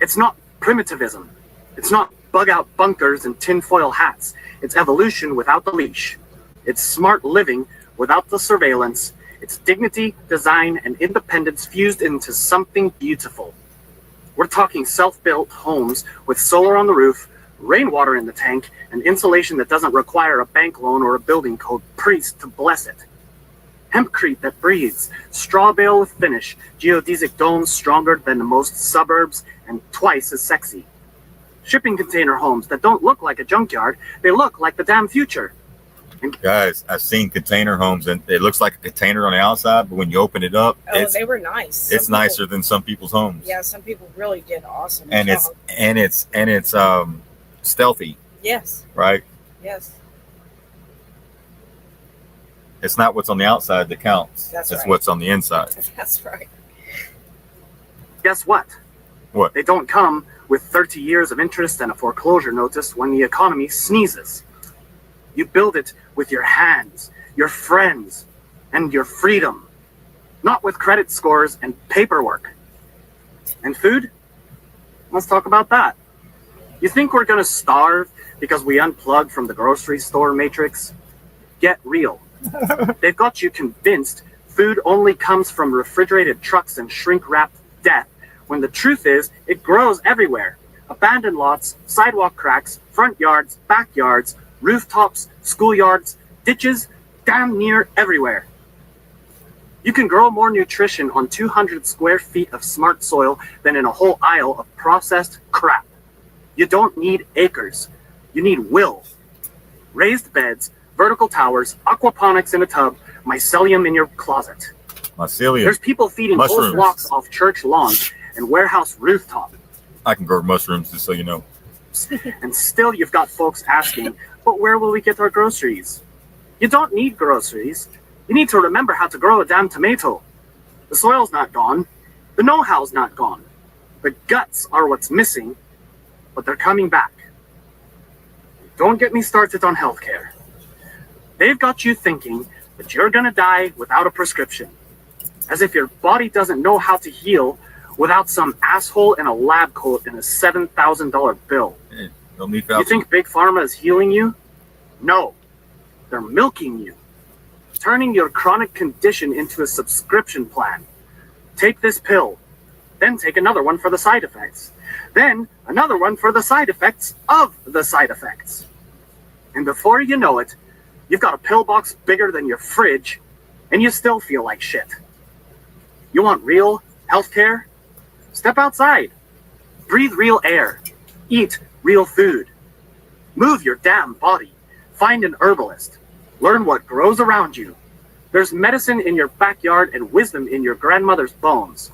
it's not primitivism. It's not bug-out bunkers and tinfoil hats. It's evolution without the leash. It's smart living without the surveillance. It's dignity, design, and independence fused into something beautiful. We're talking self-built homes with solar on the roof, rainwater in the tank, and insulation that doesn't require a bank loan or a building code priest to bless it. Hempcrete that breathes, straw bale with finish, geodesic domes stronger than most suburbs and twice as sexy. Shipping container homes that don't look like a junkyard, they look like the damn future. Guys, I've seen container homes and it looks like a container on the outside, but when you open it up, Oh, they were nice. Some it's people- nicer than some people's homes. Yeah, some people really did awesome. And job. it's stealthy, Yes, right? yes. It's not what's on the outside that counts. That's it's right. what's on the inside. That's right. Guess what? What? They don't come with 30 years of interest and a foreclosure notice when the economy sneezes. You build it with your hands, your friends, and your freedom, not with credit scores and paperwork. And food? Let's talk about that. You think we're going to starve because we unplugged from the grocery store matrix? Get real. They've got you convinced food only comes from refrigerated trucks and shrink-wrapped death, when the truth is it grows everywhere. Abandoned lots, sidewalk cracks, front yards, backyards, rooftops, schoolyards, ditches, damn near everywhere. You can grow more nutrition on 200 square feet of smart soil than in a whole aisle of processed crap. You don't need acres. You need will. Raised beds, vertical towers, aquaponics in a tub, mycelium in your closet. Mycelium. There's people feeding whole Mushrooms. flocks off church lawns and warehouse rooftop. I can grow mushrooms, just so you know. And still you've got folks asking, but where will we get our groceries? You don't need groceries. You need to remember how to grow a damn tomato. The soil's not gone. The know-how's not gone. The guts are what's missing, but they're coming back. Don't get me started on healthcare. They've got you thinking that you're gonna die without a prescription, as if your body doesn't know how to heal without some asshole in a lab coat and a $7,000 bill. Don't need You think Big Pharma is healing you? No. They're milking you, turning your chronic condition into a subscription plan. Take this pill, then take another one for the side effects, then another one for the side effects of the side effects. And before you know it, you've got a pill box bigger than your fridge, and you still feel like shit. You want real healthcare? Step outside. Breathe real air. Eat real food. Move your damn body. Find an herbalist. Learn what grows around you. There's medicine in your backyard and wisdom in your grandmother's bones.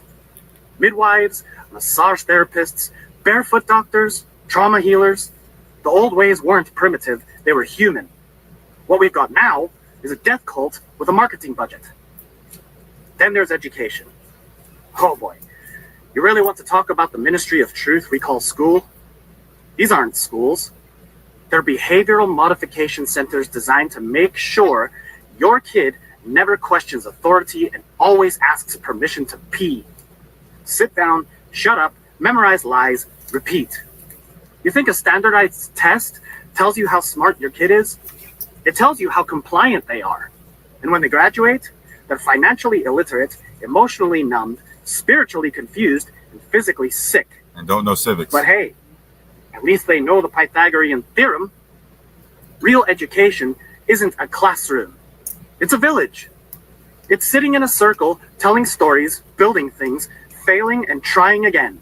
Midwives, massage therapists, barefoot doctors, trauma healers. The old ways weren't primitive, they were human. What we've got now is a death cult with a marketing budget. Then there's education. Oh boy. You really want to talk about the ministry of truth we call school? These aren't schools. They're behavioral modification centers designed to make sure your kid never questions authority and always asks permission to pee. Sit down, shut up, memorize lies, repeat. You think a standardized test tells you how smart your kid is? It tells you how compliant they are. And when they graduate, they're financially illiterate, emotionally numbed, spiritually confused, and physically sick. And don't know civics. But hey, at least they know the Pythagorean theorem. Real education isn't a classroom. It's a village. It's sitting in a circle, telling stories, building things, failing and trying again.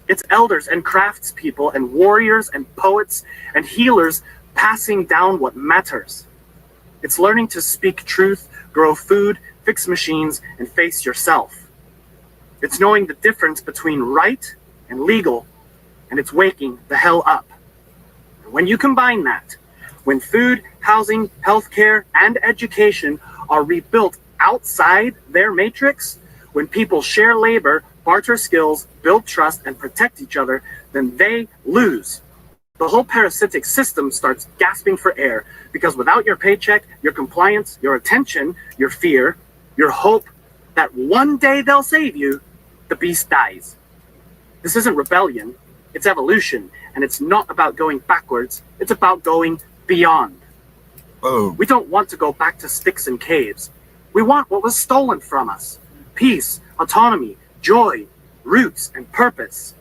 It's elders and craftspeople and warriors and poets and healers passing down what matters. It's learning to speak truth, grow food, fix machines, and face yourself. It's knowing the difference between right and legal, and it's waking the hell up. And when you combine that, when food, housing, healthcare, and education are rebuilt outside their matrix, when people share labor, barter skills, build trust, and protect each other, then they lose. The whole parasitic system starts gasping for air because without your paycheck, your compliance, your attention, your fear, your hope that one day they'll save you, the beast dies. This isn't rebellion, it's evolution, and it's not about going backwards, it's about going beyond. Whoa. We don't want to go back to sticks and caves. We want what was stolen from us. Peace, autonomy, joy, roots, and purpose.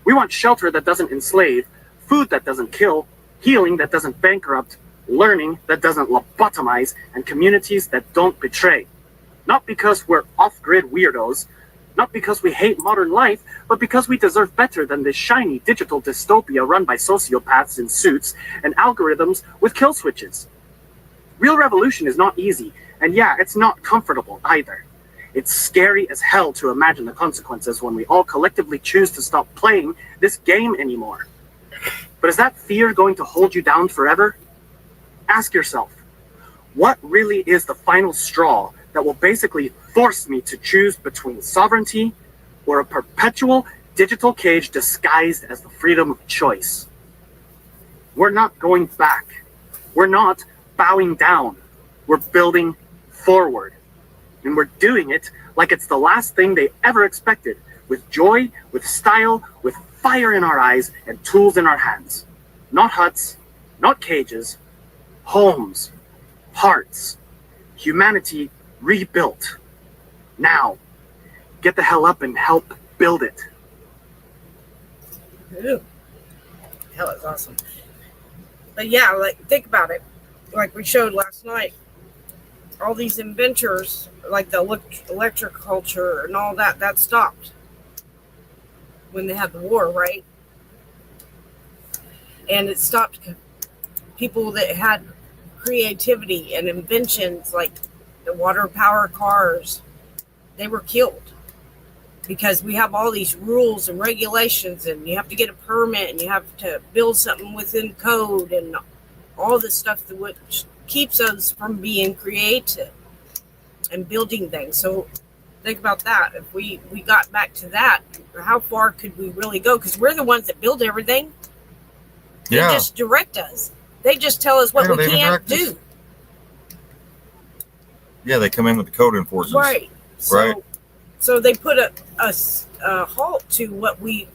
We want shelter that doesn't enslave, food that doesn't kill, healing that doesn't bankrupt, learning that doesn't lobotomize, and communities that don't betray. Not because we're off-grid weirdos, not because we hate modern life, but because we deserve better than this shiny digital dystopia run by sociopaths in suits and algorithms with kill switches. Real revolution is not easy, and yeah, it's not comfortable either. It's scary as hell to imagine the consequences when we all collectively choose to stop playing this game anymore. But is that fear going to hold you down forever? Ask yourself, what really is the final straw that will basically force me to choose between sovereignty or a perpetual digital cage disguised as the freedom of choice? We're not going back. We're not bowing down. We're building forward. And we're doing it like it's the last thing they ever expected, with joy, with style, with fire in our eyes and tools in our hands. Not huts, not cages, homes, hearts, humanity rebuilt. Now, get the hell up and help build it. Ooh. Hell, it's awesome. But yeah, like, think about it. Like we showed last night, all these inventors, like the electric culture and all that, that stopped when they had the war, right? And it stopped people that had creativity and inventions, like the water power cars. They were killed because we have all these rules and regulations, and you have to get a permit, and you have to build something within code, and all this stuff that which keeps us from being creative and building things. So think about that. If we got back to that, how far could we really go? Because we're the ones that build everything. They just direct us. They just tell us what we can't do. Yeah, they come in with the code enforcers. Right. So they put a halt to what we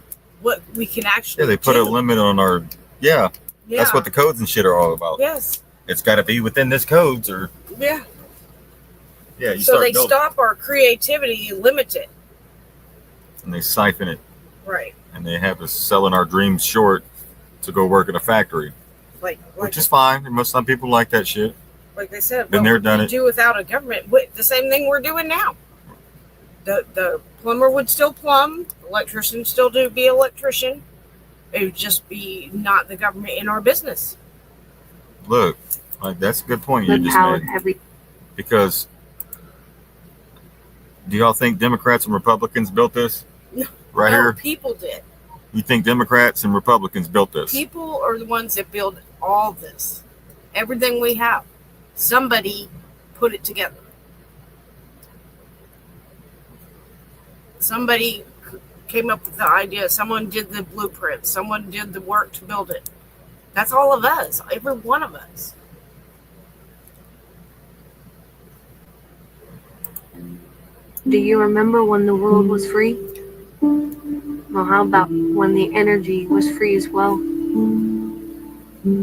can actually they put do. a limit on our that's what the codes and shit are all about. Yes. It's got to be within this codes or So they stop our creativity, limit it, and they siphon it. Right. And they have us selling our dreams short to go work in a factory, which is fine. Some people like that shit. Like they said, been there, done it. Do without a government. The same thing we're doing now. The plumber would still plumb, electrician still be electrician. It would just be not the government in our business. Look, like that's a good point you just made. Because do y'all think Democrats and Republicans built this? Right here? People did. You think Democrats and Republicans built this? People are the ones that build all this. Everything we have. Somebody put it together. Somebody came up with the idea. Someone did the blueprint. Someone did the work to build it. That's all of us, every one of us. Do you remember when the world was free? Well, how about when the energy was free as well?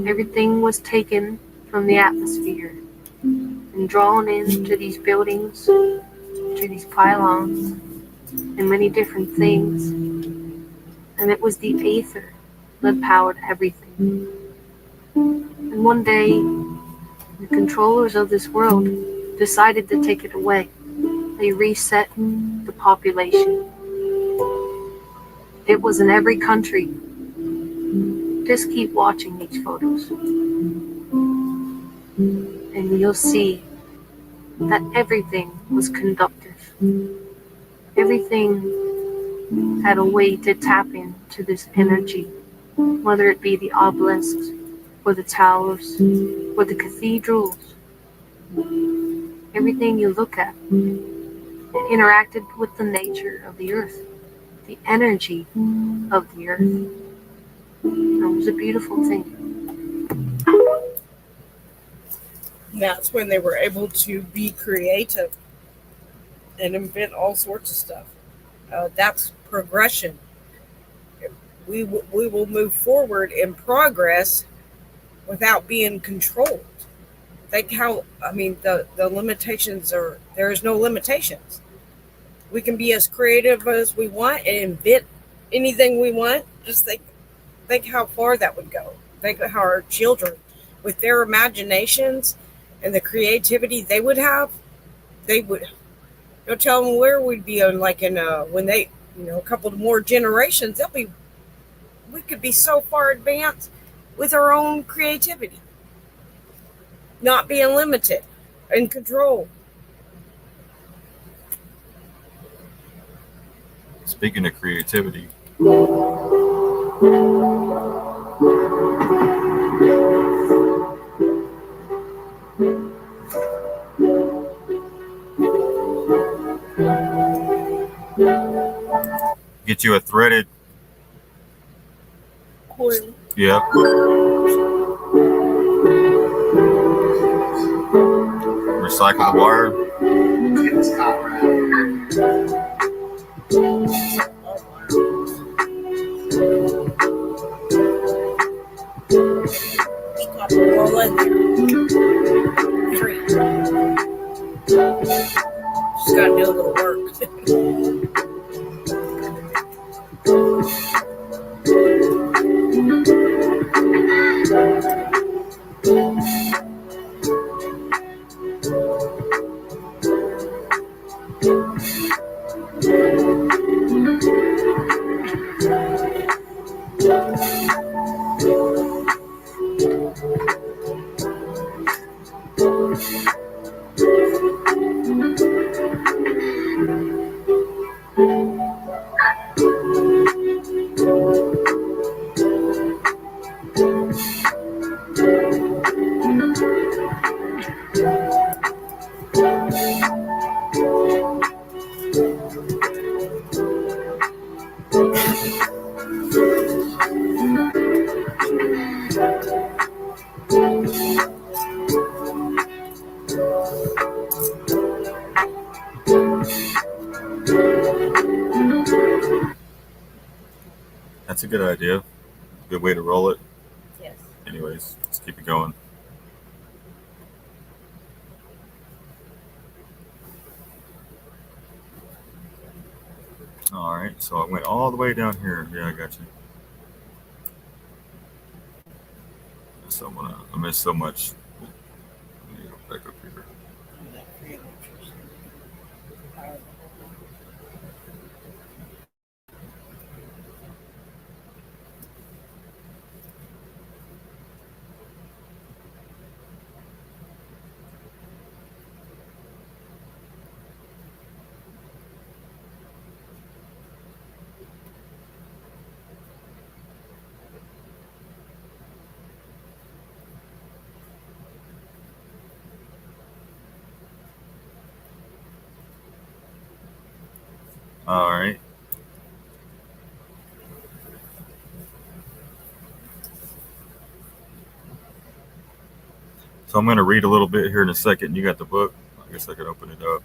Everything was taken from the atmosphere and drawn into these buildings, to these pylons, and many different things. And it was the aether that powered everything. And one day, the controllers of this world decided to take it away. They reset the population. It was in every country. Just keep watching these photos, and you'll see that everything was conductive. Everything had a way to tap into this energy, whether it be the obelisks, or the towers, or the cathedrals. Everything you look at, it interacted with the nature of the earth, the energy of the earth. It was a beautiful thing. And that's when they were able to be creative and invent all sorts of stuff. That's progression. We will move forward in progress without being controlled. Think how, I mean, the limitations are, there is no limitations. We can be as creative as we want and invent anything we want. Just think how far that would go. Think how our children, with their imaginations and the creativity they would have, they would. You'll tell them where we'd be on, like in when they, a couple more generations, we could be so far advanced with our own creativity, not being limited and controlled. Speaking of creativity, get you a threaded Cool. Yep. Recycle the wire. Roll in there. Free. Just gotta do a little work. That's a good idea. Good way to roll it. Yes. Anyways, let's keep it going. All right, so I went all the way down here. Yeah, I got you. So I missed so much. Let me go back up here. All right. So I'm going to read a little bit here in a second. You got the book? I guess I could open it up.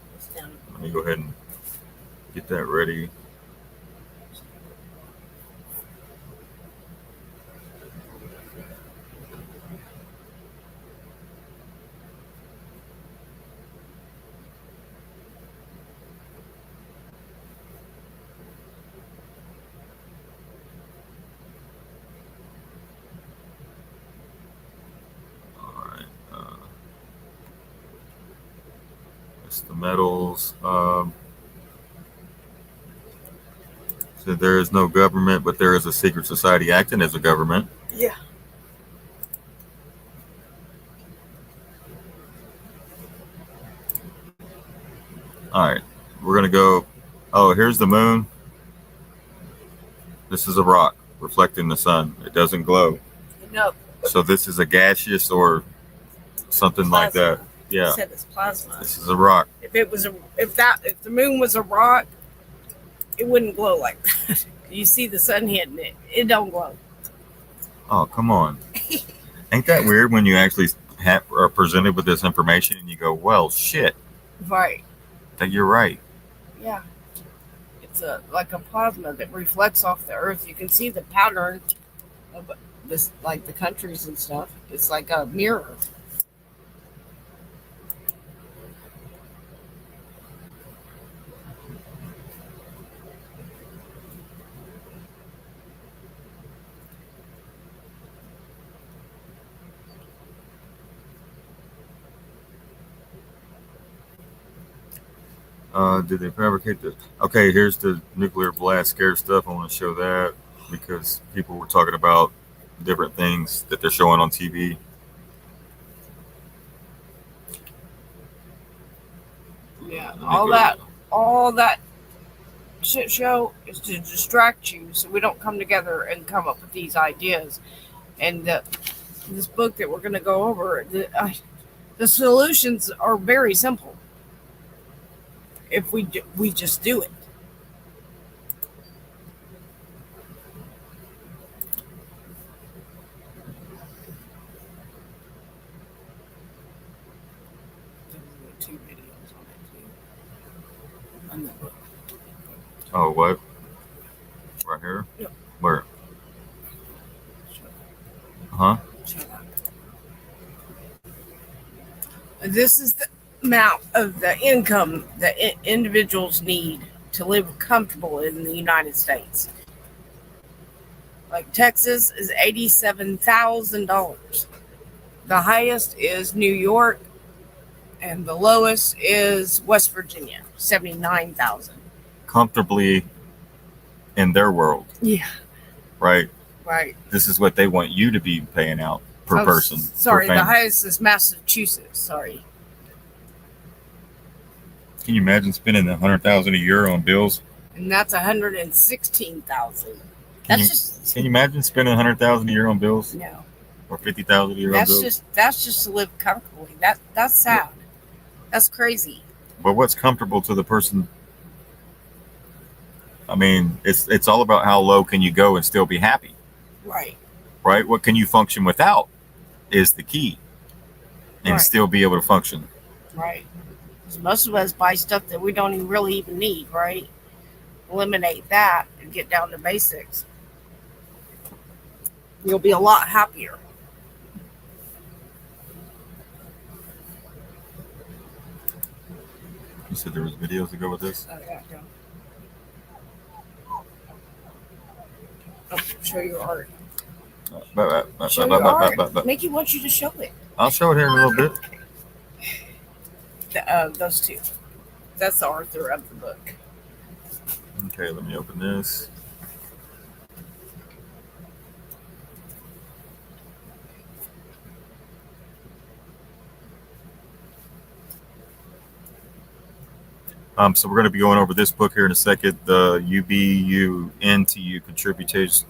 Let me go ahead and get that ready. All right. It's the metals. So there is no government, but there is a secret society acting as a government. Yeah. All right. We're going to go. Oh, here's the moon. This is a rock reflecting the sun. It doesn't glow. No. So this is a gaseous or something like Plasma. that. Yeah. I said it's plasma. This is a rock. If the moon was a rock, it wouldn't glow like that. You see the sun hitting it, it don't glow. Oh, come on. Ain't that weird when you actually are presented with this information and you go, well, shit, Right. that you're right. Yeah. It's like a plasma that reflects off the earth. You can see the pattern of this, like the countries and stuff. It's like a mirror. Did they fabricate this? Okay, here's the nuclear blast scare stuff. I want to show that because people were talking about different things that they're showing on TV. Yeah, all that shit show is to distract you so we don't come together and come up with these ideas. And this book that we're going to go over, the solutions are very simple if we just do it. Two videos on it too. On the book. Oh, what? Right here? Yep. Where? Huh? This is the amount of the income that individuals need to live comfortable in the United States. Like Texas is $87,000. The highest is New York, and the lowest is West Virginia, $79,000. Comfortably in their world. Yeah. Right? Right. This is what they want you to be paying out per person. Sorry, per the family. highest is Massachusetts. Sorry. Can you imagine spending $100,000 a year on bills? And that's $116,000. Can you imagine spending $100,000 a year on bills? No. Or $50,000 a year on bills? That's just to live comfortably. That's sad. That's crazy. But what's comfortable to the person? I mean, it's all about how low can you go and still be happy. Right. Right? What can you function without is the key. And Right. still be able to function. Right. Because most of us buy stuff that we don't really even need, right? Eliminate that and get down to basics. You'll be a lot happier. You said there was videos to go with this? Oh, yeah. Oh, show your art. Show your art. Mickey wants you to show it. I'll show it here in a little bit. Those two. That's the author of the book. Okay, let me open this. So we're going to be going over this book here in a second, the UBUNTU Contributism,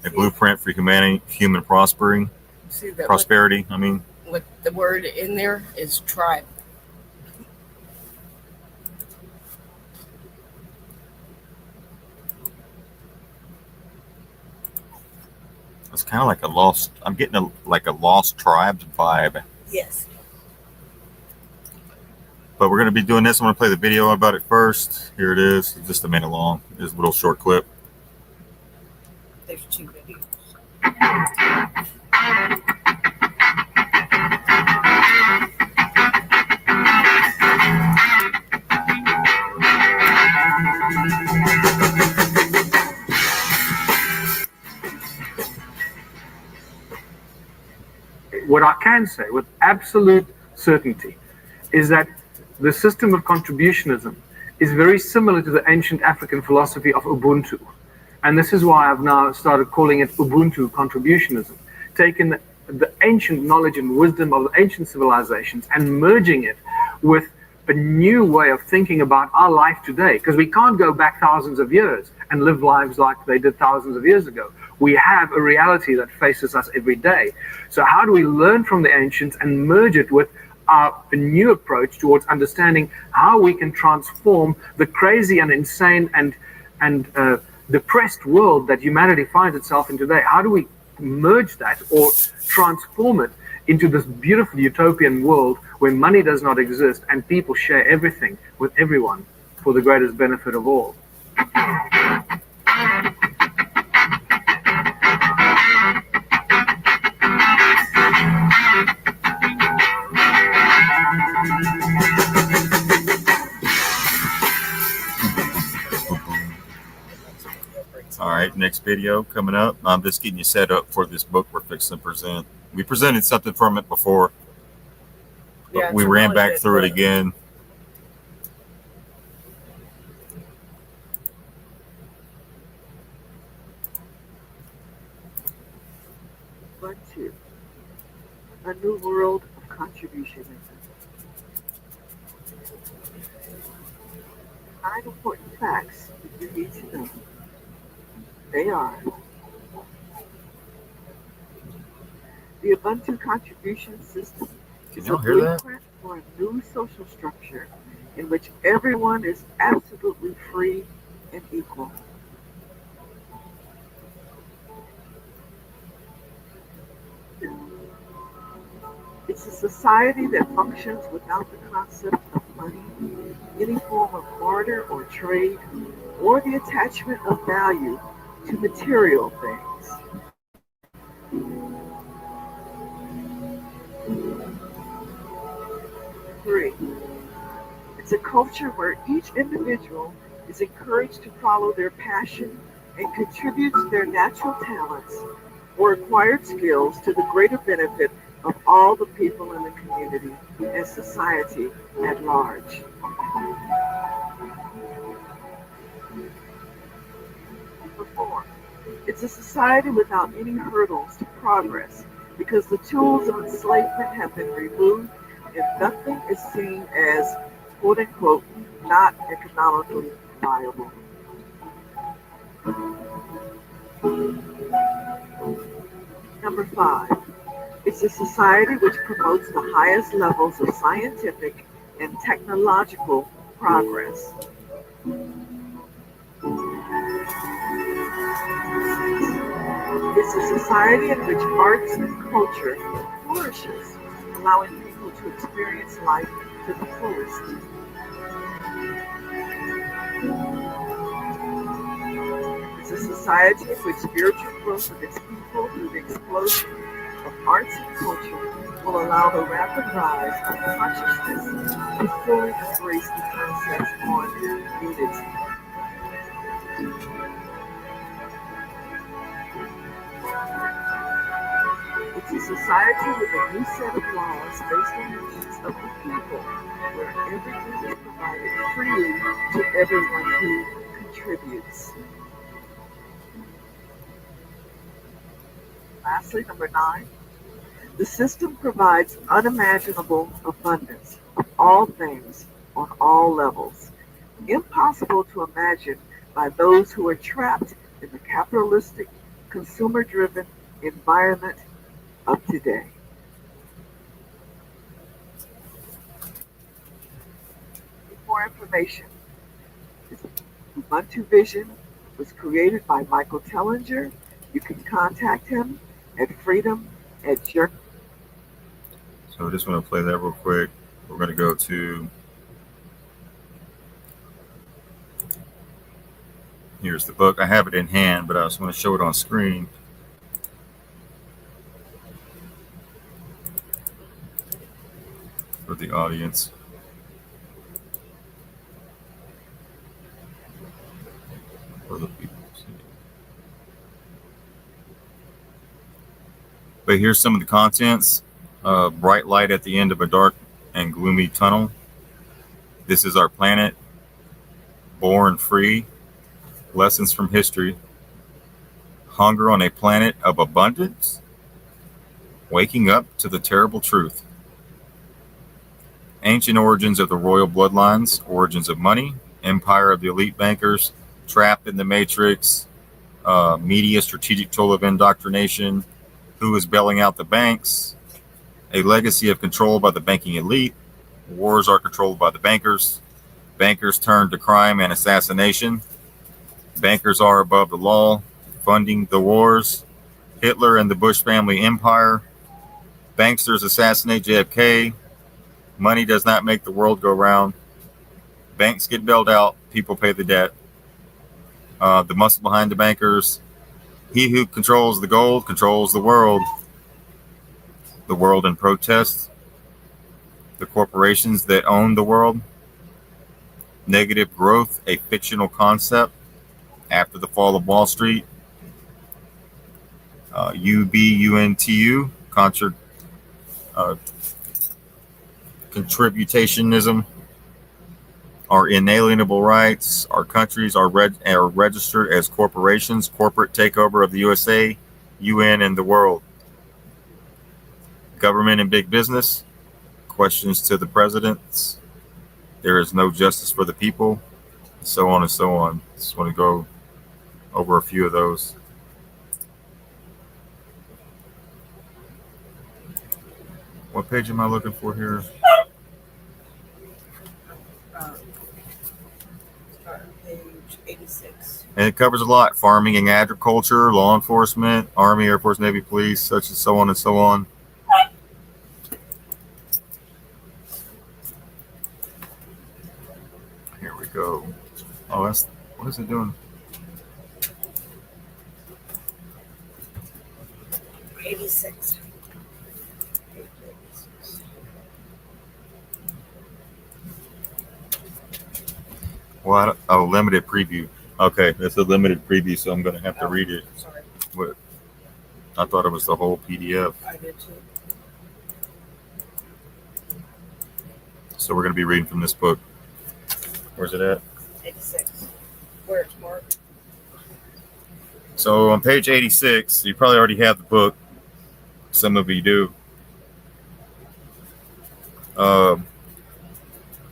a blueprint for human prosperity. See that Prosperity, I mean. What the word in there is tribe. It's kind of like a lost. I'm getting like a lost tribes vibe. Yes. But we're going to be doing this. I'm going to play the video about it first. Here it is. It's just a minute long. It's a little short clip. There's 2 videos. What I can say with absolute certainty is that the system of contributionism is very similar to the ancient African philosophy of Ubuntu. And this is why I've now started calling it Ubuntu contributionism, taking the ancient knowledge and wisdom of the ancient civilizations and merging it with a new way of thinking about our life today, because we can't go back thousands of years and live lives like they did thousands of years ago. We have a reality that faces us every day. So how do we learn from the ancients and merge it with a new approach towards understanding how we can transform the crazy and insane and depressed world that humanity finds itself in today? How do we merge that or transform it into this beautiful utopian world where money does not exist and people share everything with everyone for the greatest benefit of all? All right, next video coming up. I'm just getting you set up for this book we're fixing to present. We presented something from it before, but Yeah, we it's a ran really back good through it book. again. Part 2. A New World of Contributionism. 9 important facts that you need to know. They are: the Ubuntu contribution system is a y'all hear that? blueprint for a new social structure in which everyone is absolutely free and equal. It's a society that functions without the concept of money, any form of barter or trade, or the attachment of value to material things. Three, it's a culture where each individual is encouraged to follow their passion and contributes their natural talents or acquired skills to the greater benefit of all the people in the community and society at large. Number 4, it's a society without any hurdles to progress because the tools of enslavement have been removed and nothing is seen as, quote unquote, not economically viable. Number 5, it's a society which promotes the highest levels of scientific and technological progress. It's a society in which arts and culture flourishes, allowing people to experience life to the fullest. It's a society in which spiritual growth of its people through the explosion of arts and culture will allow the rapid rise of consciousness to fully embrace the concepts on unity. It's a society with a new set of laws based on the needs of the people, where everything is provided freely to everyone who contributes. Lastly, number 9, the system provides unimaginable abundance of all things on all levels, impossible to imagine by those who are trapped in the capitalistic, consumer-driven environment of today. For information, Ubuntu Vision was created by Michael Tellinger You can contact him at freedom at your. So I just want to play that real quick. We're going to go to, here's the book. I have it in hand, but I just want to show it on screen. For the audience. For the people. But here's some of the contents. Bright light at the end of a dark and gloomy tunnel. This is our planet. Born free. Lessons from history. Hunger on a planet of abundance. Waking up to the terrible truth. Ancient origins of the royal bloodlines. Origins of money. Empire of the elite bankers. Trapped in the matrix. Media strategic tool of indoctrination. Who is bailing out the banks? A legacy of control by the banking elite. Wars are controlled by the bankers. Bankers turn to crime and assassination. Bankers are above the law, funding the wars. Hitler and the Bush family empire. Banksters assassinate JFK. Money does not make the world go round. Banks get bailed out. People pay the debt. The muscle behind the bankers. He who controls the gold controls the world. The world in protest. The corporations that own the world. Negative growth, a fictional concept. After the fall of Wall Street. UBUNTU, contributationism. Our inalienable rights. Our countries are registered as corporations. Corporate takeover of the USA, UN, and the world. Government and big business. Questions to the presidents. There is no justice for the people. So on and so on. Just want to go over a few of those. What page am I looking for here? Page 86. And it covers a lot. Farming and agriculture, law enforcement, Army, Air Force, Navy, police, such and so on and so on. Here we go. Oh, what is it doing? 86. What? Oh, limited preview. Okay, that's a limited preview, so I'm going to have to read it. Sorry. What? I thought it was the whole PDF. I did too. So we're going to be reading from this book. Where's it at? 86. Where it's marked. So on page 86, you probably already have the book. Some of you do.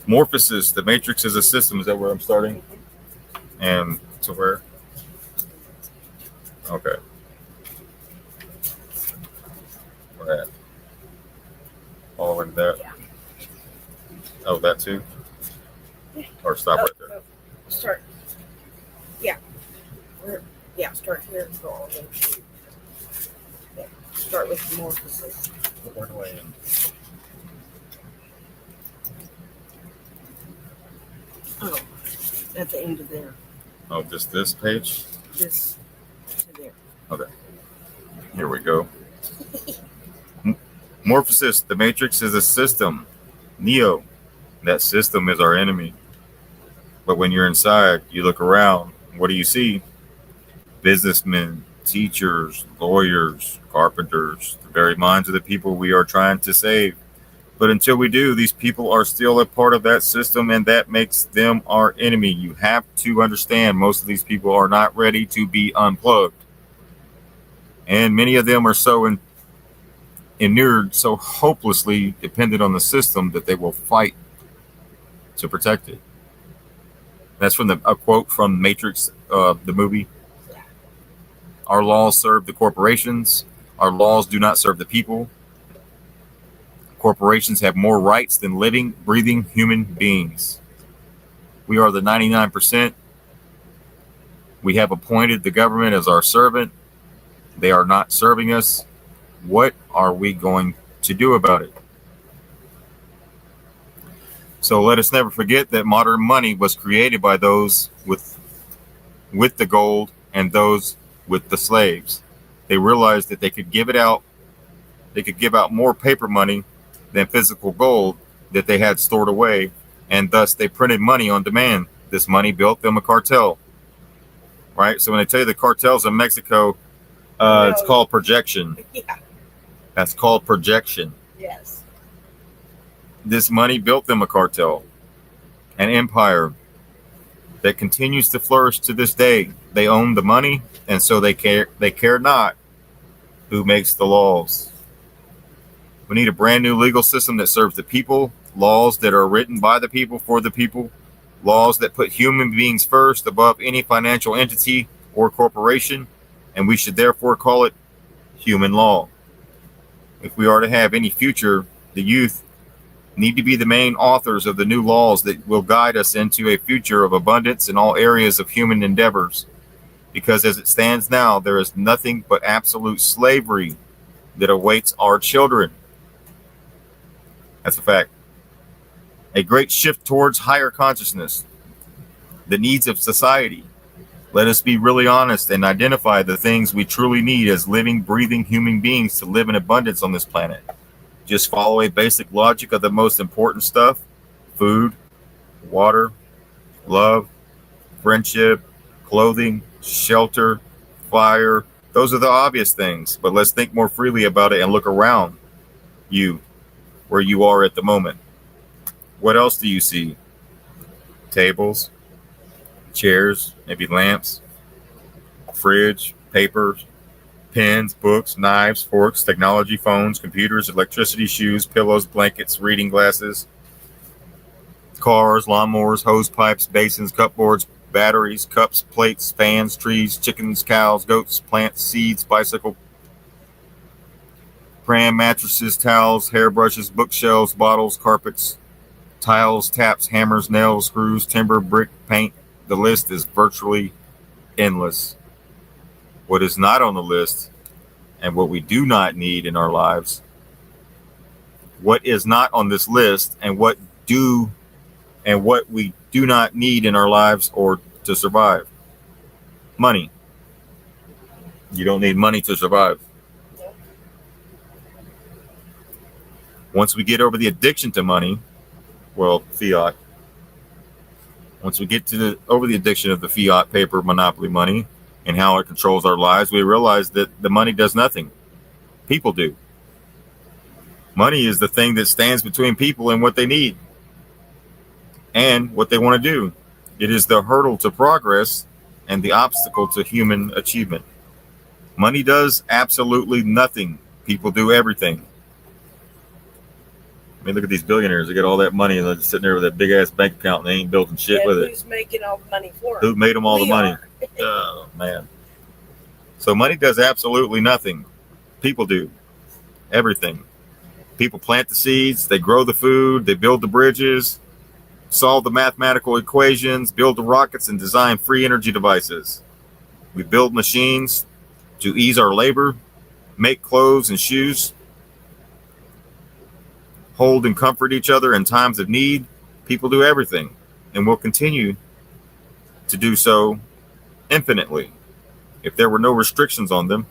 Morphosis, the matrix is a system. Is that where I'm starting? And to where? Okay. Where at? All the way to that? Yeah. Oh, that too? Or stop right there? Start. Yeah. Start here and go all the way to. Yeah. Start with the morphosis. Where do I end? Oh, at the end of there. Oh, just this page? This to there. Okay. Here we go. Morphosis, the matrix is a system. Neo, that system is our enemy. But when you're inside, you look around. What do you see? Businessmen, teachers, lawyers, carpenters, the very minds of the people we are trying to save. But until we do, these people are still a part of that system, and that makes them our enemy. You have to understand most of these people are not ready to be unplugged. And many of them are so inured, so hopelessly dependent on the system that they will fight to protect it. That's from a quote from Matrix, the movie. Our laws serve the corporations. Our laws do not serve the people. Corporations have more rights than living, breathing human beings. We are the 99%. We have appointed the government as our servant. They are not serving us. What are we going to do about it? So let us never forget that modern money was created by those with the gold and those with the slaves. They realized that they could give it out. They could give out more paper money than physical gold that they had stored away, and thus they printed money on demand. This money built them a cartel, right? So when they tell you the cartels in Mexico, it's called projection. Yeah. That's called projection. Yes. This money built them a cartel, an empire that continues to flourish to this day. They own the money, and so they care not who makes the laws. We need a brand new legal system that serves the people, laws that are written by the people for the people, laws that put human beings first above any financial entity or corporation, and we should therefore call it human law. If we are to have any future, the youth need to be the main authors of the new laws that will guide us into a future of abundance in all areas of human endeavors. Because as it stands now, there is nothing but absolute slavery that awaits our children. That's a fact. A great shift towards higher consciousness, the needs of society. Let us be really honest and identify the things we truly need as living, breathing human beings to live in abundance on this planet. Just follow a basic logic of the most important stuff: food, water, love, friendship, clothing, shelter, fire. Those are the obvious things, but let's think more freely about it and look around you, where you are at the moment. What else do you see? Tables, chairs, maybe lamps, fridge, papers, pens, books, knives, forks, technology, phones, computers, electricity, shoes, pillows, blankets, reading glasses, cars, lawnmowers, hose pipes, basins, cupboards, batteries, cups, plates, fans, trees, chickens, cows, goats, plants, seeds, bicycle, pram, mattresses, towels, hairbrushes, bookshelves, bottles, carpets, tiles, taps, hammers, nails, screws, timber, brick, paint. The list is virtually endless. What is not on the list, and what we do not need in our lives, what is not on this list, and what we do not need in our lives or to survive. Money. You don't need money to survive. Once we get over the addiction to money, well, fiat. Once we get over the addiction of the fiat paper monopoly money and how it controls our lives, we realize that the money does nothing. People do. Money is the thing that stands between people and what they need and what they want to do. It is the hurdle to progress and the obstacle to human achievement. Money does absolutely nothing. People do everything. I mean, look at these billionaires. They got all that money and they're just sitting there with that big ass bank account and they ain't building shit with it. Who's making all the money for Who them? made them all the We money? are. Oh, man. So money does absolutely nothing. People do everything. People plant the seeds, they grow the food, they build the bridges, solve the mathematical equations, build the rockets, and design free energy devices. We build machines to ease our labor, make clothes and shoes, hold and comfort each other in times of need. People do everything and will continue to do so infinitely if there were no restrictions on them.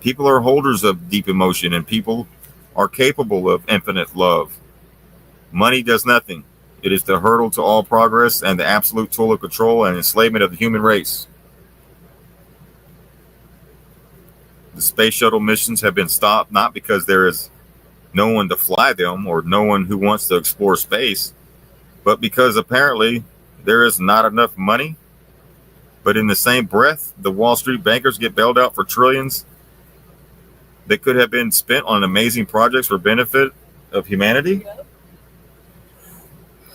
People are holders of deep emotion and people are capable of infinite love. Money does nothing. It is the hurdle to all progress and the absolute tool of control and enslavement of the human race. The space shuttle missions have been stopped not because there is no one to fly them or no one who wants to explore space, but because apparently there is not enough money. But in the same breath, the Wall Street bankers get bailed out for trillions that could have been spent on amazing projects for benefit of humanity.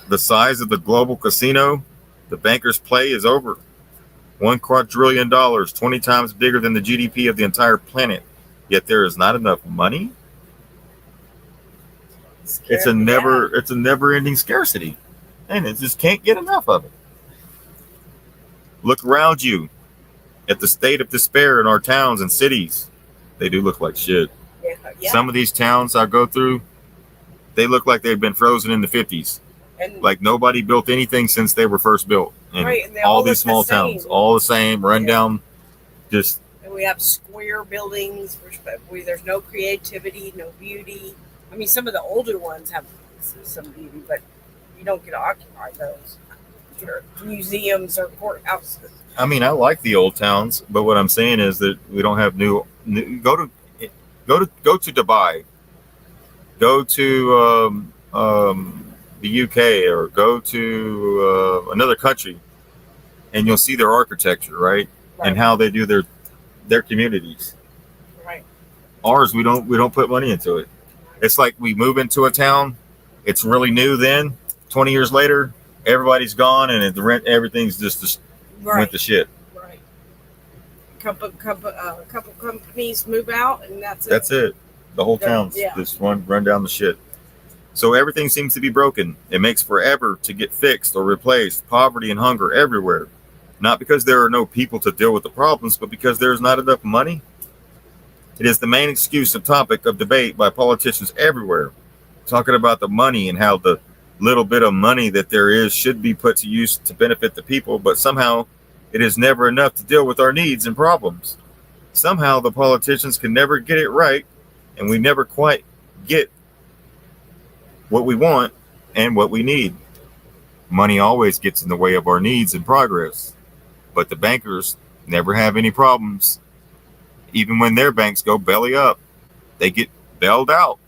The size of the global casino the bankers play is over $1 quadrillion, 20 times bigger than the GDP of the entire planet. Yet there is not enough money. It's a never-ending scarcity, and it just can't get enough of it. Look around you at the state of despair in our towns and cities. They do look like shit. Yeah. Some of these towns I go through, they look like they've been frozen in the 50s. And Like nobody built anything since they were first built. And right, and they all all these look the small same. towns, all the same, run down, just and we have square buildings, where there's no creativity, no beauty. I mean, some of the older ones have some beauty, but you don't get to occupy those. Your museums or courthouses. I mean, I like the old towns, but what I'm saying is that we don't have new go to Dubai, go to the UK, or go to another country, and you'll see their architecture, right? And how they do their communities. Right. Ours, we don't put money into it. It's like we move into a town, it's really new. Then 20 years later, everybody's gone, and the rent, everything's just went to shit. Right. Couple companies move out, and that's it. That's it. The whole town's just run down the shit. So everything seems to be broken. It makes forever to get fixed or replaced. Poverty and hunger everywhere. Not because there are no people to deal with the problems, but because there's not enough money. It is the main excuse and topic of debate by politicians everywhere, talking about the money and how the little bit of money that there is should be put to use to benefit the people, but somehow it is never enough to deal with our needs and problems. Somehow the politicians can never get it right, and we never quite get what we want and what we need. Money always gets in the way of our needs and progress, but the bankers never have any problems. Even when their banks go belly up, they get bailed out.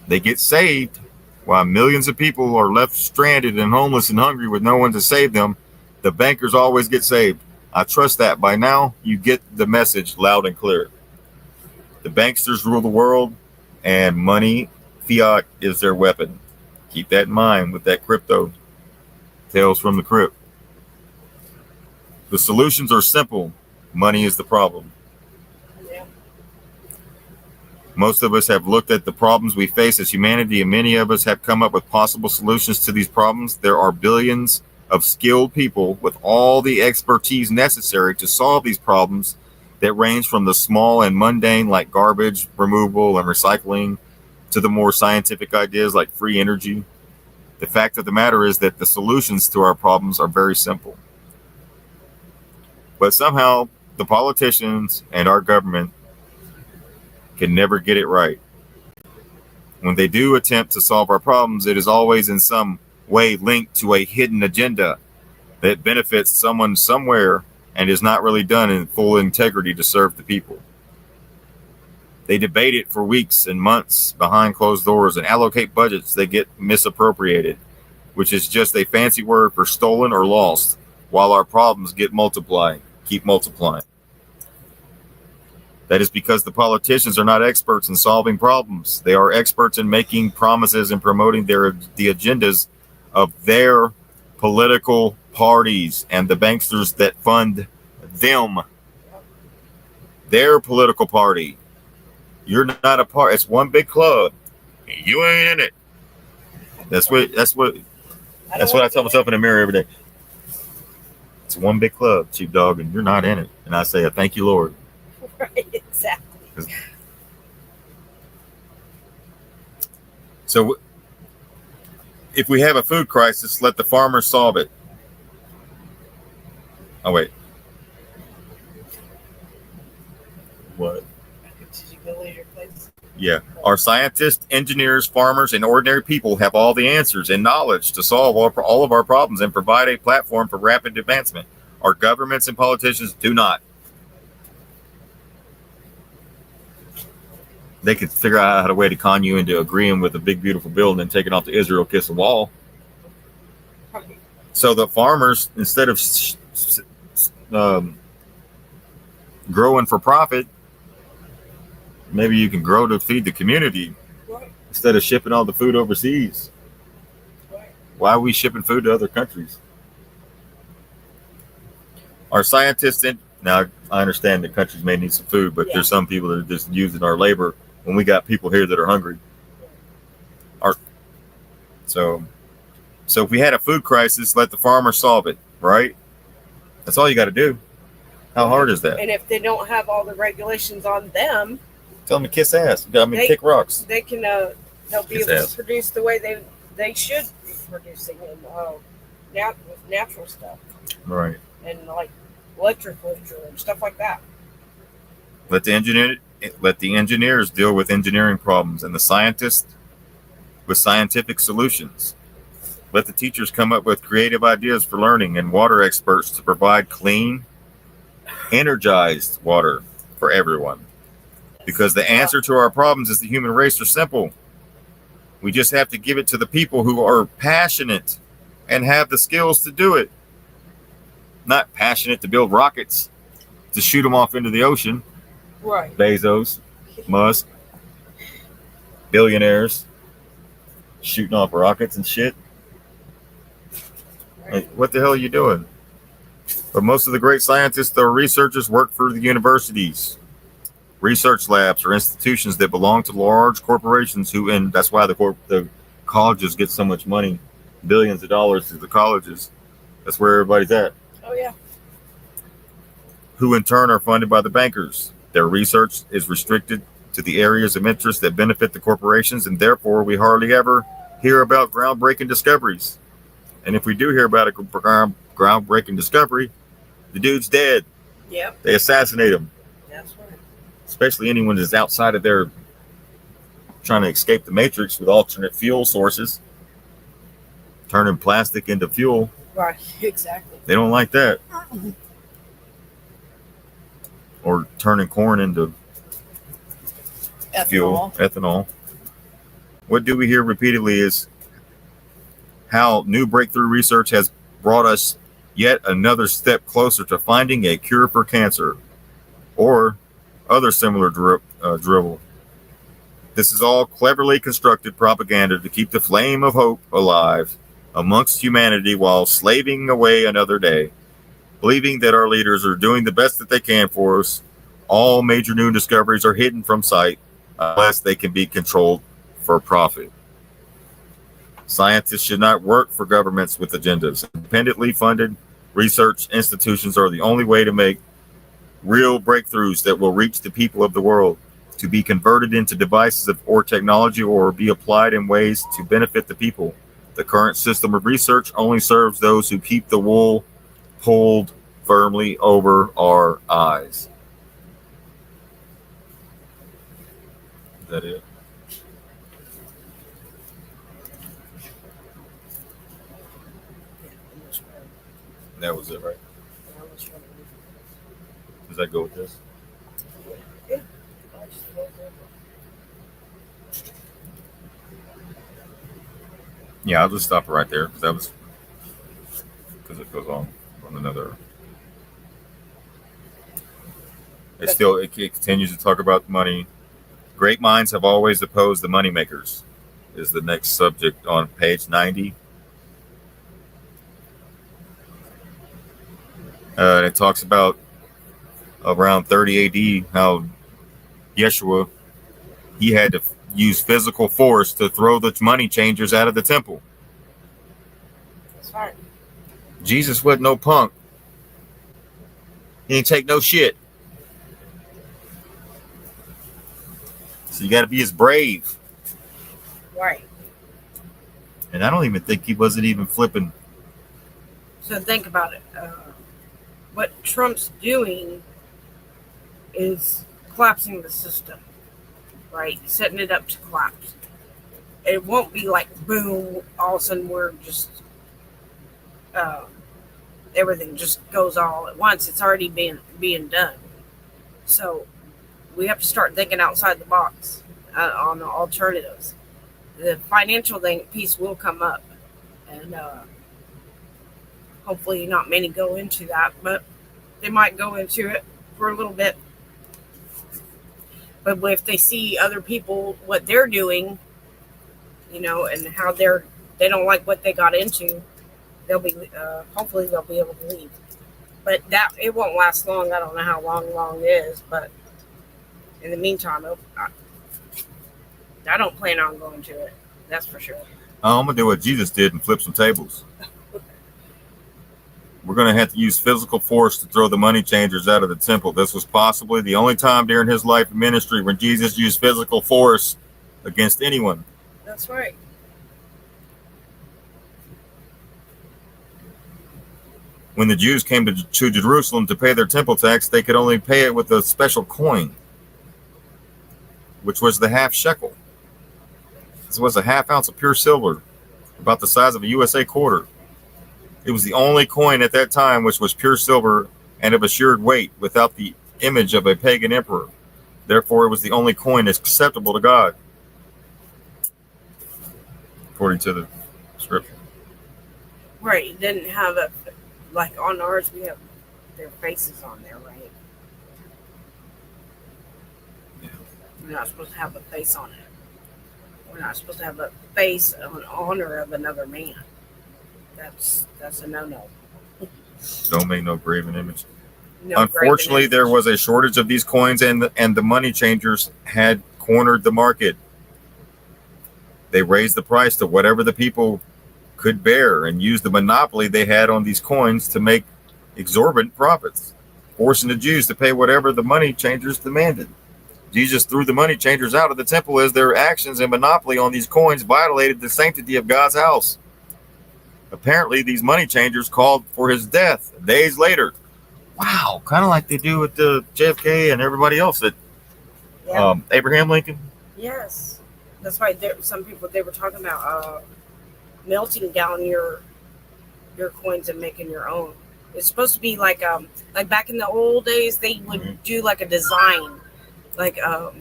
They get saved, while millions of people are left stranded and homeless and hungry with no one to save them. The bankers always get saved. I trust that by now you get the message loud and clear. The banksters rule the world, and money, fiat, is their weapon. Keep that in mind with that crypto. Tales from the crypt. The solutions are simple. Money is the problem. Most of us have looked at the problems we face as humanity, and many of us have come up with possible solutions to these problems. There are billions of skilled people with all the expertise necessary to solve these problems that range from the small and mundane, like garbage removal and recycling, to the more scientific ideas like free energy. The fact of the matter is that the solutions to our problems are very simple. But somehow the politicians and our government can never get it right. When they do attempt to solve our problems, it is always in some way linked to a hidden agenda that benefits someone somewhere and is not really done in full integrity to serve the people. They debate it for weeks and months behind closed doors and allocate budgets that get misappropriated, which is just a fancy word for stolen or lost, while our problems keep multiplying. That is because the politicians are not experts in solving problems. They are experts in making promises and promoting the agendas of their political parties and the banksters that fund them. Their political party. You're not a part. It's one big club. You ain't in it. That's what I tell myself in the mirror every day. It's one big club, cheap dog, and you're not in it. And I say, thank you, Lord. Right, exactly. So if we have a food crisis, let the farmers solve it. Oh, wait. What? Did you go later, please? Yeah. Our scientists, engineers, farmers, and ordinary people have all the answers and knowledge to solve all of our problems and provide a platform for rapid advancement. Our governments and politicians do not. They could figure out how to way to con you into agreeing with a big, beautiful building and taking off to Israel, kiss the wall. So the farmers, instead of growing for profit, maybe you can grow to feed the community instead of shipping all the food overseas. Why are we shipping food to other countries? Our scientists, now I understand that countries may need some food, but there's some people that are just using our labor when we got people here that are hungry. So if we had a food crisis, let the farmer solve it, right? That's all you got to do. How hard is that? And if they don't have all the regulations on them, Tell them to kiss ass. I mean, They- kick rocks. they can they'll be Kiss able ass. to produce the way they should be producing in with natural stuff Right. and like electrical and stuff like that. Let the engineers deal with engineering problems, and the scientists with scientific solutions. Let the teachers come up with creative ideas for learning, and water experts to provide clean, energized water for everyone. Because the answer to our problems as the human race are simple. We just have to give it to the people who are passionate and have the skills to do it. Not passionate to build rockets to shoot them off into the ocean. Right. Bezos, Musk, billionaires shooting off rockets and shit. Like, what the hell are you doing? But most of the great scientists or researchers work for the universities, research labs, or institutions that belong to large corporations and that's why the colleges get so much money, billions of dollars to the colleges. That's where everybody's at. Oh yeah. Who in turn are funded by the bankers. Their research is restricted to the areas of interest that benefit the corporations, and therefore we hardly ever hear about groundbreaking discoveries. And if we do hear about a groundbreaking discovery, the dude's dead. Yep. They assassinate him. That's right. Especially anyone that's outside of their trying to escape the matrix with alternate fuel sources, turning plastic into fuel. Right. Exactly. They don't like that. Or turning corn into fuel, ethanol. What do we hear repeatedly is how new breakthrough research has brought us yet another step closer to finding a cure for cancer or other similar drivel. This is all cleverly constructed propaganda to keep the flame of hope alive amongst humanity while slaving away another day, believing that our leaders are doing the best that they can for us. All major new discoveries are hidden from sight unless they can be controlled for profit. Scientists should not work for governments with agendas. Independently funded research institutions are the only way to make real breakthroughs that will reach the people of the world, to be converted into devices or technology or be applied in ways to benefit the people. The current system of research only serves those who keep the wool pulled firmly over our eyes. Is that it? That was it, right? Does that go with this? Yeah, I'll just stop it right there because it goes on another. It continues to talk about money. Great minds have always opposed the moneymakers. Is the next subject on page 90. It talks about around 30 AD how Yeshua, he had to use physical force to throw the money changers out of the temple. That's right. Jesus wasn't no punk. He didn't take no shit. So you got to be as brave. Right. And I don't even think he wasn't even flipping. So think about it. What Trump's doing is collapsing the system, right? Setting it up to collapse. It won't be like boom, all of a sudden we're just everything just goes all at once. It's already being done. So we have to start thinking outside the box on the alternatives. The financial piece will come up, and hopefully not many go into that, but they might go into it for a little bit. But if they see other people, what they're doing, and how they don't like what they got into, they'll be, hopefully they'll be able to leave. But it won't last long. I don't know how long it is, but in the meantime, I don't plan on going to it. That's for sure. I'm going to do what Jesus did and flip some tables. we're going to have to use physical force to throw the money changers out of the temple. This was possibly the only time during his life and ministry when Jesus used physical force against anyone. That's right. When the Jews came to Jerusalem to pay their temple tax, they could only pay it with a special coin, which was the half shekel. This was a half ounce of pure silver, about the size of a USA quarter. It was the only coin at that time which was pure silver and of assured weight, without the image of a pagan emperor. Therefore, it was the only coin acceptable to God, according to the scripture. Right. It didn't have a, like on ours, we have their faces on there, right? Yeah. We're not supposed to have a face on it. We're not supposed to have a face in honor of another man. That's a no-no. Don't make no graven image. No Unfortunately, graven there image. was a shortage of these coins, and the money changers had cornered the market. They raised the price to whatever the people could bear and used the monopoly they had on these coins to make exorbitant profits, forcing the Jews to pay whatever the money changers demanded. Jesus threw the money changers out of the temple as their actions and monopoly on these coins violated the sanctity of God's house. Apparently, these money changers called for his death days later. Wow, kind of like they do with the JFK and everybody else that Abraham Lincoln. Yes, that's why some people, they were talking about melting down your coins and making your own. It's supposed to be like back in the old days, they would do like a design, like a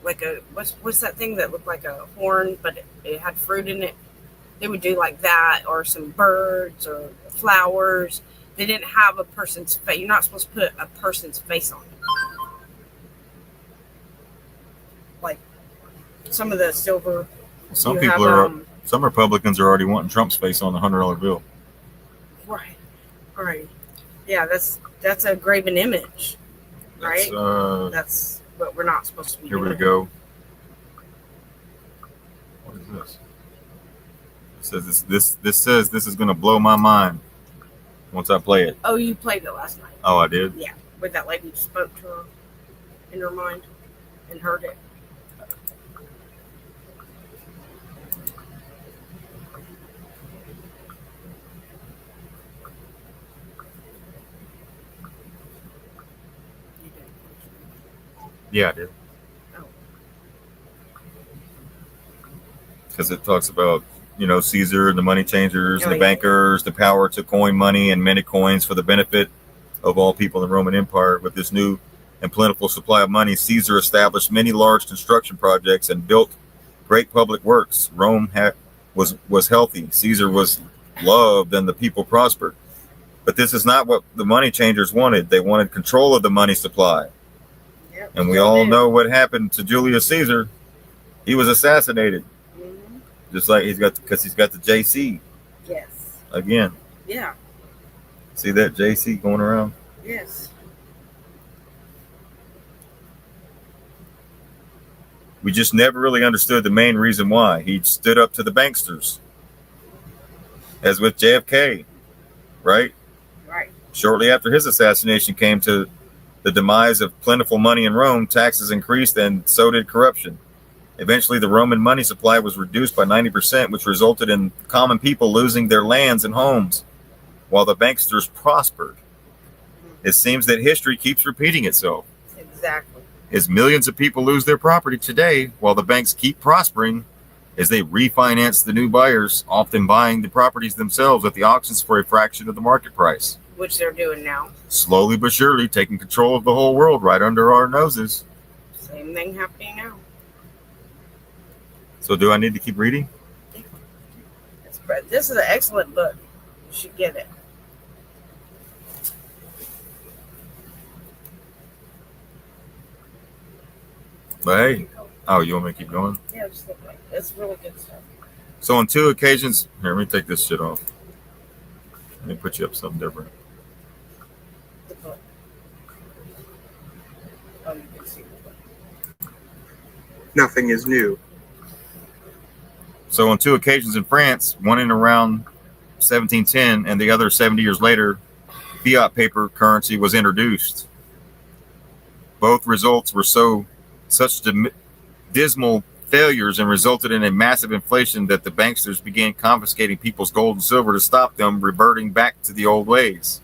what's that thing that looked like a horn, but it had fruit in it. They would do like that, or some birds or flowers. They didn't have a person's face. You're not supposed to put a person's face on it. Like some of the silver. Some people some Republicans are already wanting Trump's face on the $100 bill. Right. Yeah, that's a graven image, right? That's what we're not supposed to be doing. Here we go. What is this? It says this says this is going to blow my mind once I play it. Oh, you played it last night. Oh, I did? Yeah, with that lady spoke to her in her mind and heard it. Yeah, I did. Because it talks about, Caesar and the money changers, the bankers, the power to coin money and many coins for the benefit of all people in the Roman Empire. With this new and plentiful supply of money, Caesar established many large construction projects and built great public works. Rome was healthy. Caesar was loved and the people prospered. But this is not what the money changers wanted. They wanted control of the money supply. Yep, and we all know what happened to Julius Caesar. He was assassinated. Mm-hmm. Just like he's got the JC. Yes. Again. Yeah. See that JC going around? Yes. We just never really understood the main reason why. He stood up to the banksters. As with JFK, right? Right. Shortly after his assassination came to the demise of plentiful money in Rome, taxes increased and so did corruption. Eventually, the Roman money supply was reduced by 90%, which resulted in common people losing their lands and homes, while the banksters prospered. It seems that history keeps repeating itself. Exactly. As millions of people lose their property today, while the banks keep prospering, as they refinance the new buyers, often buying the properties themselves at the auctions for a fraction of the market price. Which they're doing now. Slowly but surely taking control of the whole world right under our noses. Same thing happening now. So do I need to keep reading? This is an excellent book. You should get it. But hey, you want me to keep going? Yeah, just look like it. It's really good stuff. So on 2 occasions, here, let me take this shit off. Let me put you up something different. The book. Oh, you can see the book. Nothing is new. So on 2 occasions in France, one in around 1710, and the other 70 years later, fiat paper currency was introduced. Both results were such dismal failures and resulted in a massive inflation that the banksters began confiscating people's gold and silver to stop them reverting back to the old ways.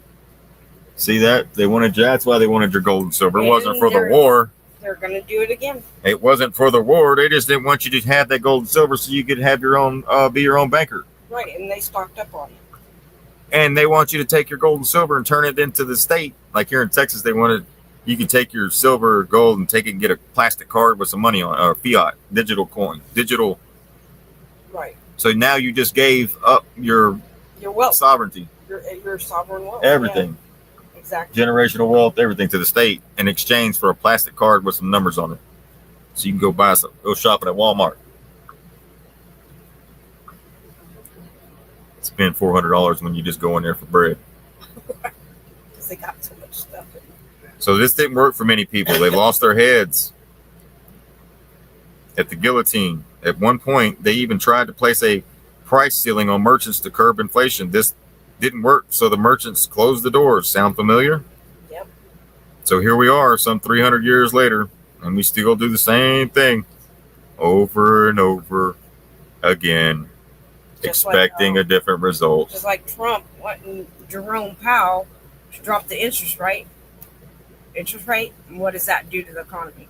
See that? That's why they wanted your gold and silver. It wasn't for the war. They're going to do it again. It wasn't for the war. They just didn't want you to have that gold and silver so you could have your own, be your own banker. Right, and they stocked up on it. And they want you to take your gold and silver and turn it into the state. Like here in Texas, you can take your silver or gold and take it and get a plastic card with some money on it, or fiat, digital coin, digital. Right. So now you just gave up your wealth, sovereignty, your sovereign wealth, everything. Yeah. Exactly. Generational wealth, everything to the state in exchange for a plastic card with some numbers on it. So you can go shopping at Walmart. Spend $400 when you just go in there for bread. Because they got so much stuff in there. So this didn't work for many people. They lost their heads at the guillotine. At one point, they even tried to place a price ceiling on merchants to curb inflation. This didn't work, so the merchants closed the doors. Sound familiar? Yep. So here we are, some 300 years later, and we still do the same thing over and over again, Just expecting a different result. Just like Trump wanting Jerome Powell to drop the interest rate. And what does that do to the economy?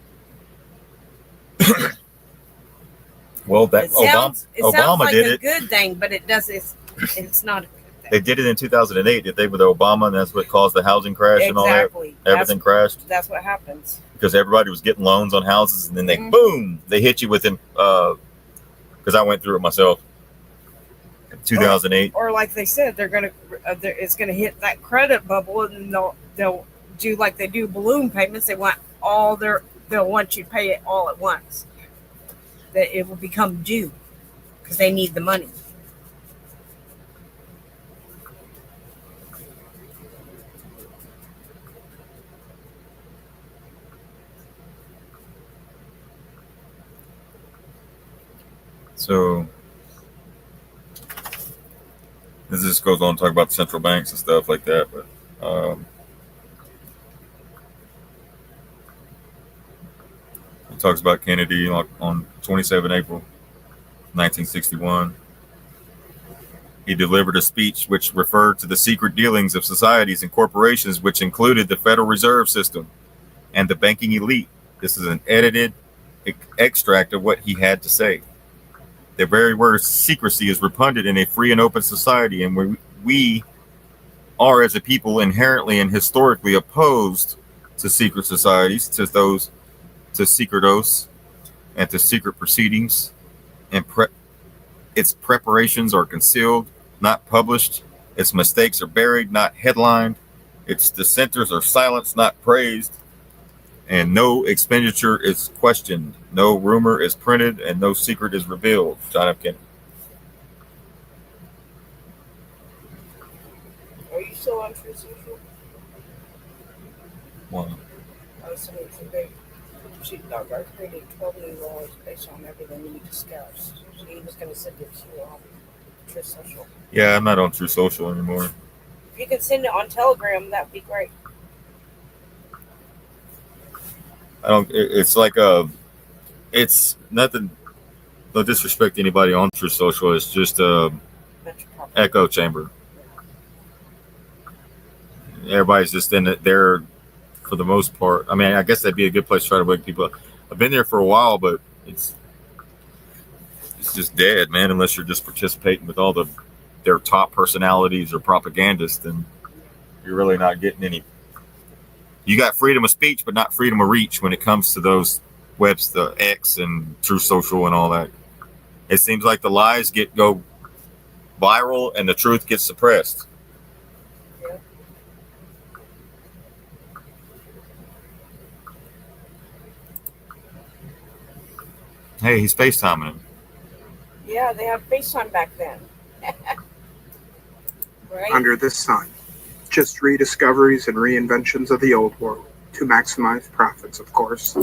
Well, that sounds Obama like did a it. good thing, but it's not a good thing. They did it in 2008, did they, with Obama, and that's what caused the housing crash and all that. Everything crashed That's what happens. because everybody was getting loans on houses, and then they hit you with them. Because I went through it myself. 2008. Or like they said, it's gonna hit that credit bubble, and they'll do like they do balloon payments. They'll want you to pay it all at once. That it will become due because they need the money. So this just goes on to talk about the central banks and stuff like that, but it talks about Kennedy on 27 April 1961. He delivered a speech which referred to the secret dealings of societies and corporations, which included the Federal Reserve System and the banking elite. This is an edited extract of what he had to say. The very word secrecy is repugnant in a free and open society, and we are, as a people, inherently and historically opposed to secret societies, to secret oaths, and to secret proceedings, and its preparations are concealed, not published. Its mistakes are buried, not headlined. Its dissenters are silenced, not praised. And no expenditure is questioned, no rumor is printed, and no secret is revealed. John F. Kennedy. Are you still on True Social? Wow. I was saying today, Sheepdog, I created $12 million based on everything we discussed. So he was going to send it to you on True Social. Yeah, I'm not on True Social anymore. If you could send it on Telegram, that'd be great. It's nothing, no disrespect to anybody on True Social. It's just a echo chamber. Everybody's just in it there for the most part. I mean, I guess that'd be a good place to try to wake people up. I've been there for a while, but it's just dead, man, unless you're just participating with all their top personalities or propagandists, then you're really not getting any. You got freedom of speech, but not freedom of reach when it comes to those webs, the X and True Social and all that. It seems like the lies go viral and the truth gets suppressed. Yeah. Hey, he's FaceTiming him. Yeah, they had FaceTime back then. Right? Under this sun, just rediscoveries and reinventions of the old world to maximize profits, of course.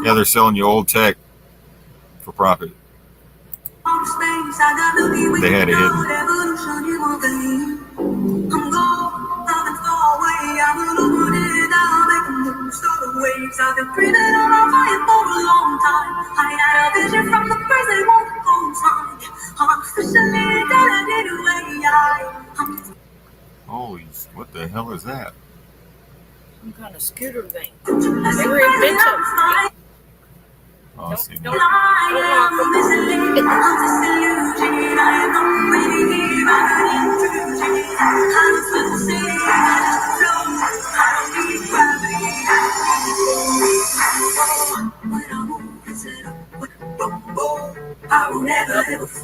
Yeah, they're selling you old tech for profit. Stay They had it hidden. I've been breathing on a fire for a long time. I had a vision from the first they won't go time. I'm officially done it. Holy, what the hell is that? Some kind of scooter thing. They were inventive. Oh, I see. Don't knock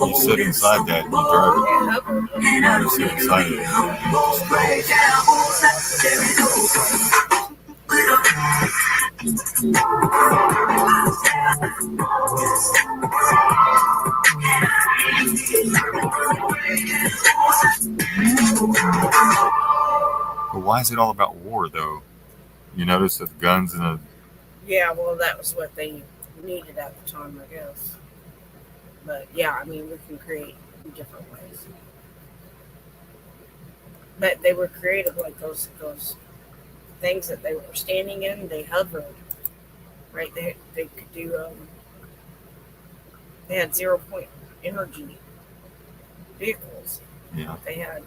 You sit inside that and you drive it. No, you sit inside it. But why is it all about war, though? You notice that the guns and the... Yeah, well, that was what they needed at the time, I guess. But yeah, I mean, we can create in different ways. But they were creative, like those things that they were standing in. They hovered, right? They could do. They had 0-point energy vehicles. Yeah. They had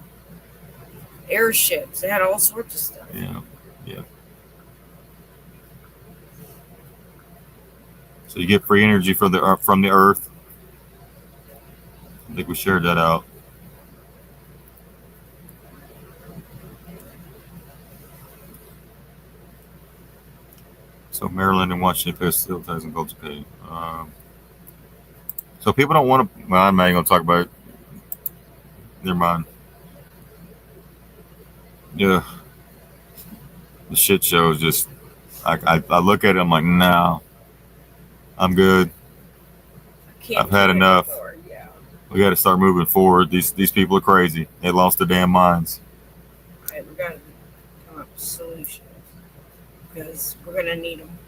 airships. They had all sorts of stuff. Yeah. Yeah. So you get free energy from the earth. I think we shared that out. So Maryland and Washington Post still doesn't go to pay. So people don't want to. Well, I'm not even going to talk about it. Never mind. Yeah. The shit show is just. I look at it. I'm like, nah. I'm good. I've had enough. Yeah. We got to start moving forward. These people are crazy. They lost their damn minds. Right, we got to come up with solutions because we're gonna need them.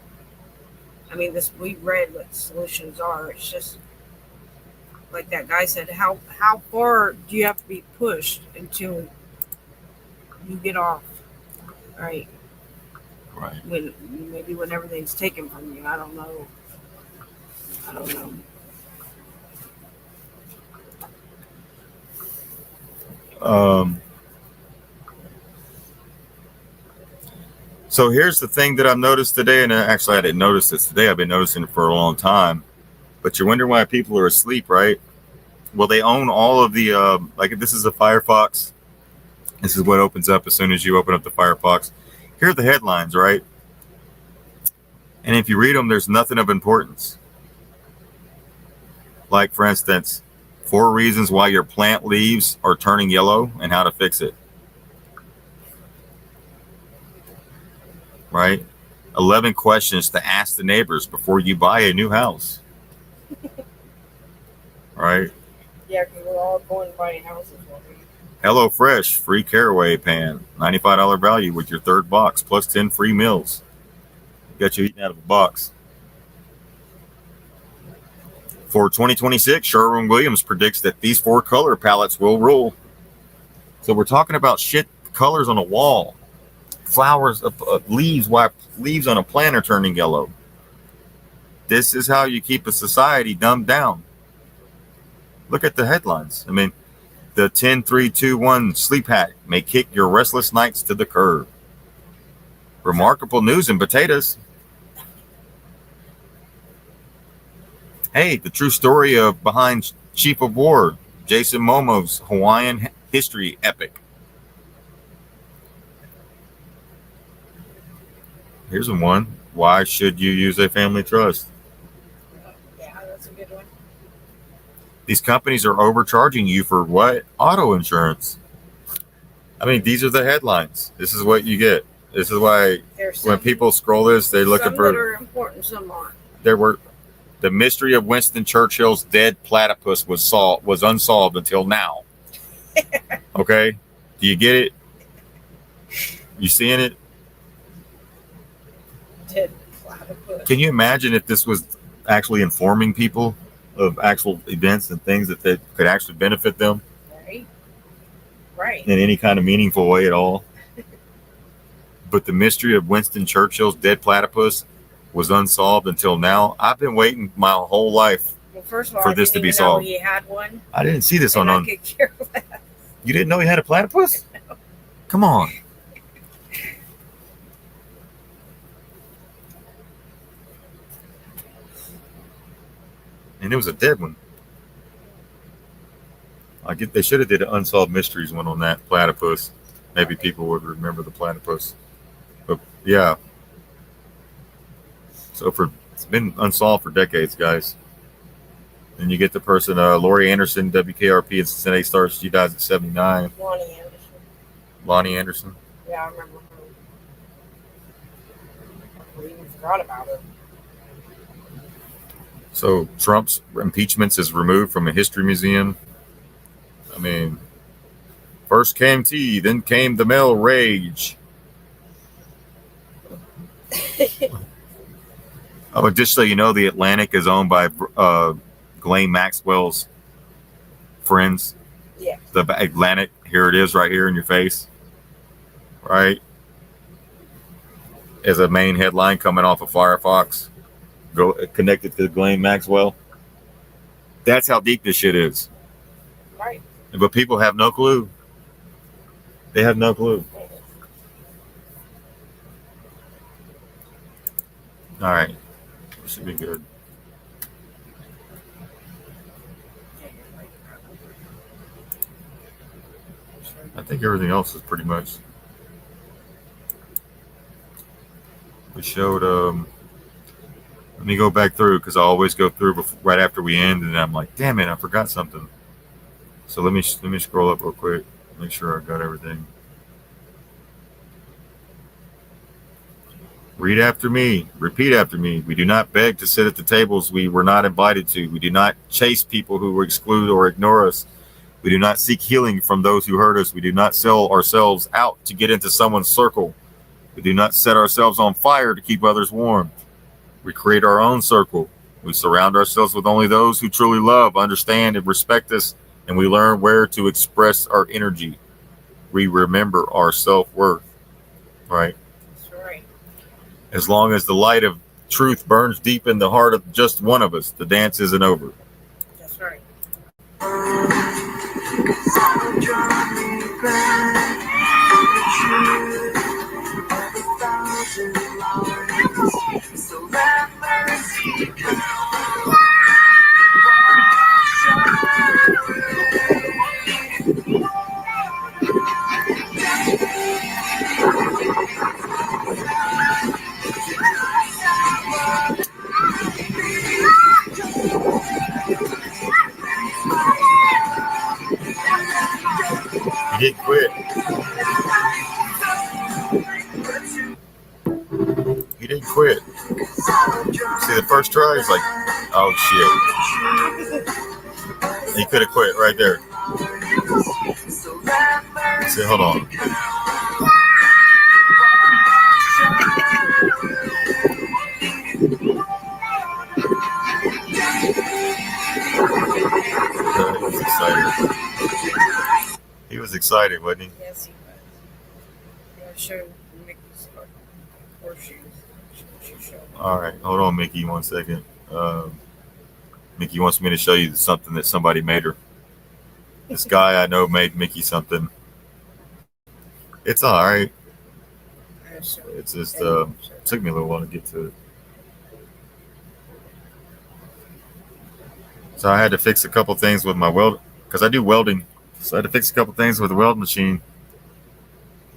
I mean, we read what solutions are. It's just like that guy said. How far do you have to be pushed until you get off? Right. Right. When everything's taken from you. I don't know. So here's the thing that I've noticed today, and actually I didn't notice this today. I've been noticing it for a long time. But you're wondering why people are asleep, right? Well, they own all of the, like if this is a Firefox, this is what opens up as soon as you open up the Firefox. Here are the headlines, right? And if you read them, there's nothing of importance. Like, for instance, 4 reasons why your plant leaves are turning yellow and how to fix it. Right? 11 questions to ask the neighbors before you buy a new house. Right? Yeah, because we're all going buying houses. HelloFresh free caraway pan, $95 value with your 3rd box plus 10 free meals. Got you eating out of a box. For 2026, Sherwin-Williams predicts that these 4 color palettes will rule. So we're talking about shit colors on a wall. Flowers, leaves on a plant are turning yellow. This is how you keep a society dumbed down. Look at the headlines. I mean, the 10-3-2-1 sleep hack may kick your restless nights to the curb. Remarkable news in potatoes. Hey, the true story behind Chief of War, Jason Momoa's Hawaiian history epic. Here's one. Why should you use a family trust? Yeah, that's a good one. These companies are overcharging you for what? Auto insurance. I mean, these are the headlines. This is what you get. This is why when people scroll this, they're looking for. Some that are important, some aren't. The mystery of Winston Churchill's dead platypus was unsolved until now. Okay, do you get it? You seeing it? Dead platypus. Can you imagine if this was actually informing people of actual events and things that could actually benefit them Right. in any kind of meaningful way at all. But the mystery of Winston Churchill's dead platypus was unsolved until now. I've been waiting my whole life Well, first of all, for this to be solved. He had one. I didn't see this and on. I could care less. You didn't know he had a platypus? No. Come on. And it was a dead one. They should have did an unsolved mysteries one on that platypus. Maybe people would remember the platypus. But yeah. So it's been unsolved for decades, guys. And you get the person, Lori Anderson, WKRP in Cincinnati starts. She dies at 79. Lonnie Anderson. Yeah, I remember her. We even forgot about her. So Trump's impeachments is removed from a history museum. I mean, first came tea, then came the male rage. Oh, just so you know, the Atlantic is owned by Ghislaine Maxwell's friends. Yeah. The Atlantic, here it is right here in your face. Right? As a main headline coming off of Firefox. Connected to Ghislaine Maxwell. That's how deep this shit is. Right. But people have no clue. They have no clue. All right. This should be good. I think everything else is pretty much. We showed. Let me go back through because I always go through right after we end, and I'm like, damn it, I forgot something. So let me scroll up real quick, make sure I got everything. Read after me. Repeat after me. We do not beg to sit at the tables we were not invited to. We do not chase people who exclude or ignore us. We do not seek healing from those who hurt us. We do not sell ourselves out to get into someone's circle. We do not set ourselves on fire to keep others warm. We create our own circle. We surround ourselves with only those who truly love, understand, and respect us, and we learn where to express our energy. We remember our self-worth. Right? As long as the light of truth burns deep in the heart of just one of us, the dance isn't over. That's right. He didn't quit. He didn't quit. See, the first try, he's like, oh shit. He could have quit right there. He said, hold on. He was excited. He was excited, wasn't he? Yes, he was. Yeah, show Mickey's horseshoes. All right, hold on, Mickey, 1 second. Mickey wants me to show you something that somebody made her. This guy I know made Mickey something. It's all right. It's just took me a little while to get to it. So I had to fix a couple things with my weld because I do welding. So I had to fix a couple things with the weld machine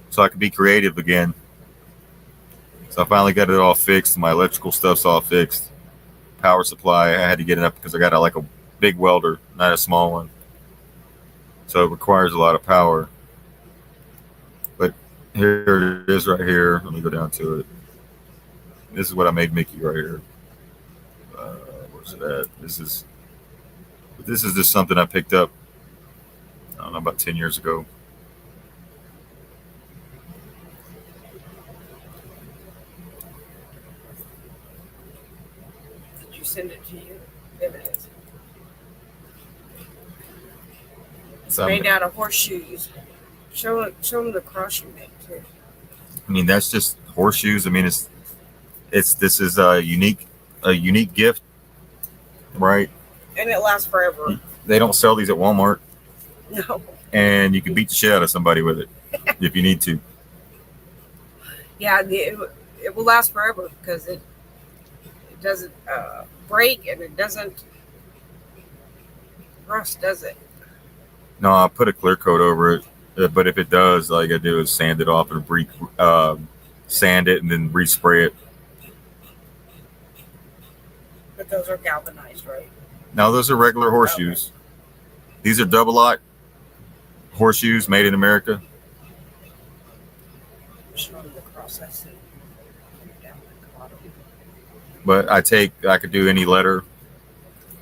so I could be creative again. So I finally got it all fixed. My electrical stuff's all fixed. Power supply, I had to get it up because I got like a big welder, not a small one. So it requires a lot of power. But here it is right here. Let me go down to it. This is what I made Mickey right here. Where's it at? This is just something I picked up, I don't know, about 10 years ago. Did you send it to you? There it is. So, Made out of horseshoes. Show them the cross you make too. I mean, that's just horseshoes. I mean, this is a unique gift, right? And it lasts forever. They don't sell these at Walmart, No. and you can beat the shit out of somebody with it if you need to. Yeah, it will last forever because it doesn't break and it doesn't rust, does it? No, I put a clear coat over it, but if it does, all you gotta do is sand it off and sand it and then respray it. But those are galvanized, right? Now those are regular horseshoes. Okay. These are double lock horseshoes made in America. But I could do any letter,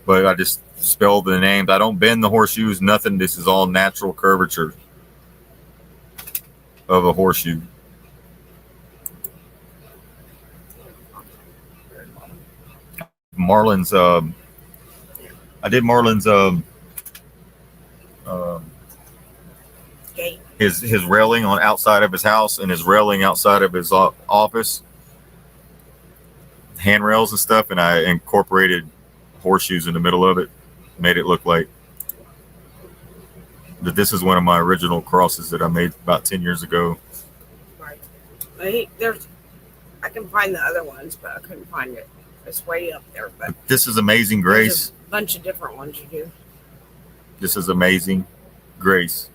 but I just spell the names. I don't bend the horseshoes, nothing. This is all natural curvature of a horseshoe. Marlon's, I did Marlon's, his railing on outside of his house and his railing outside of his office, handrails and stuff, and I incorporated horseshoes in the middle of it, made it look like that. This is one of my original crosses that I made about 10 years ago. Right. I can find the other ones, but I couldn't find it. It's way up there. But this is Amazing Grace. There's a bunch of different ones you do. This is Amazing Grace.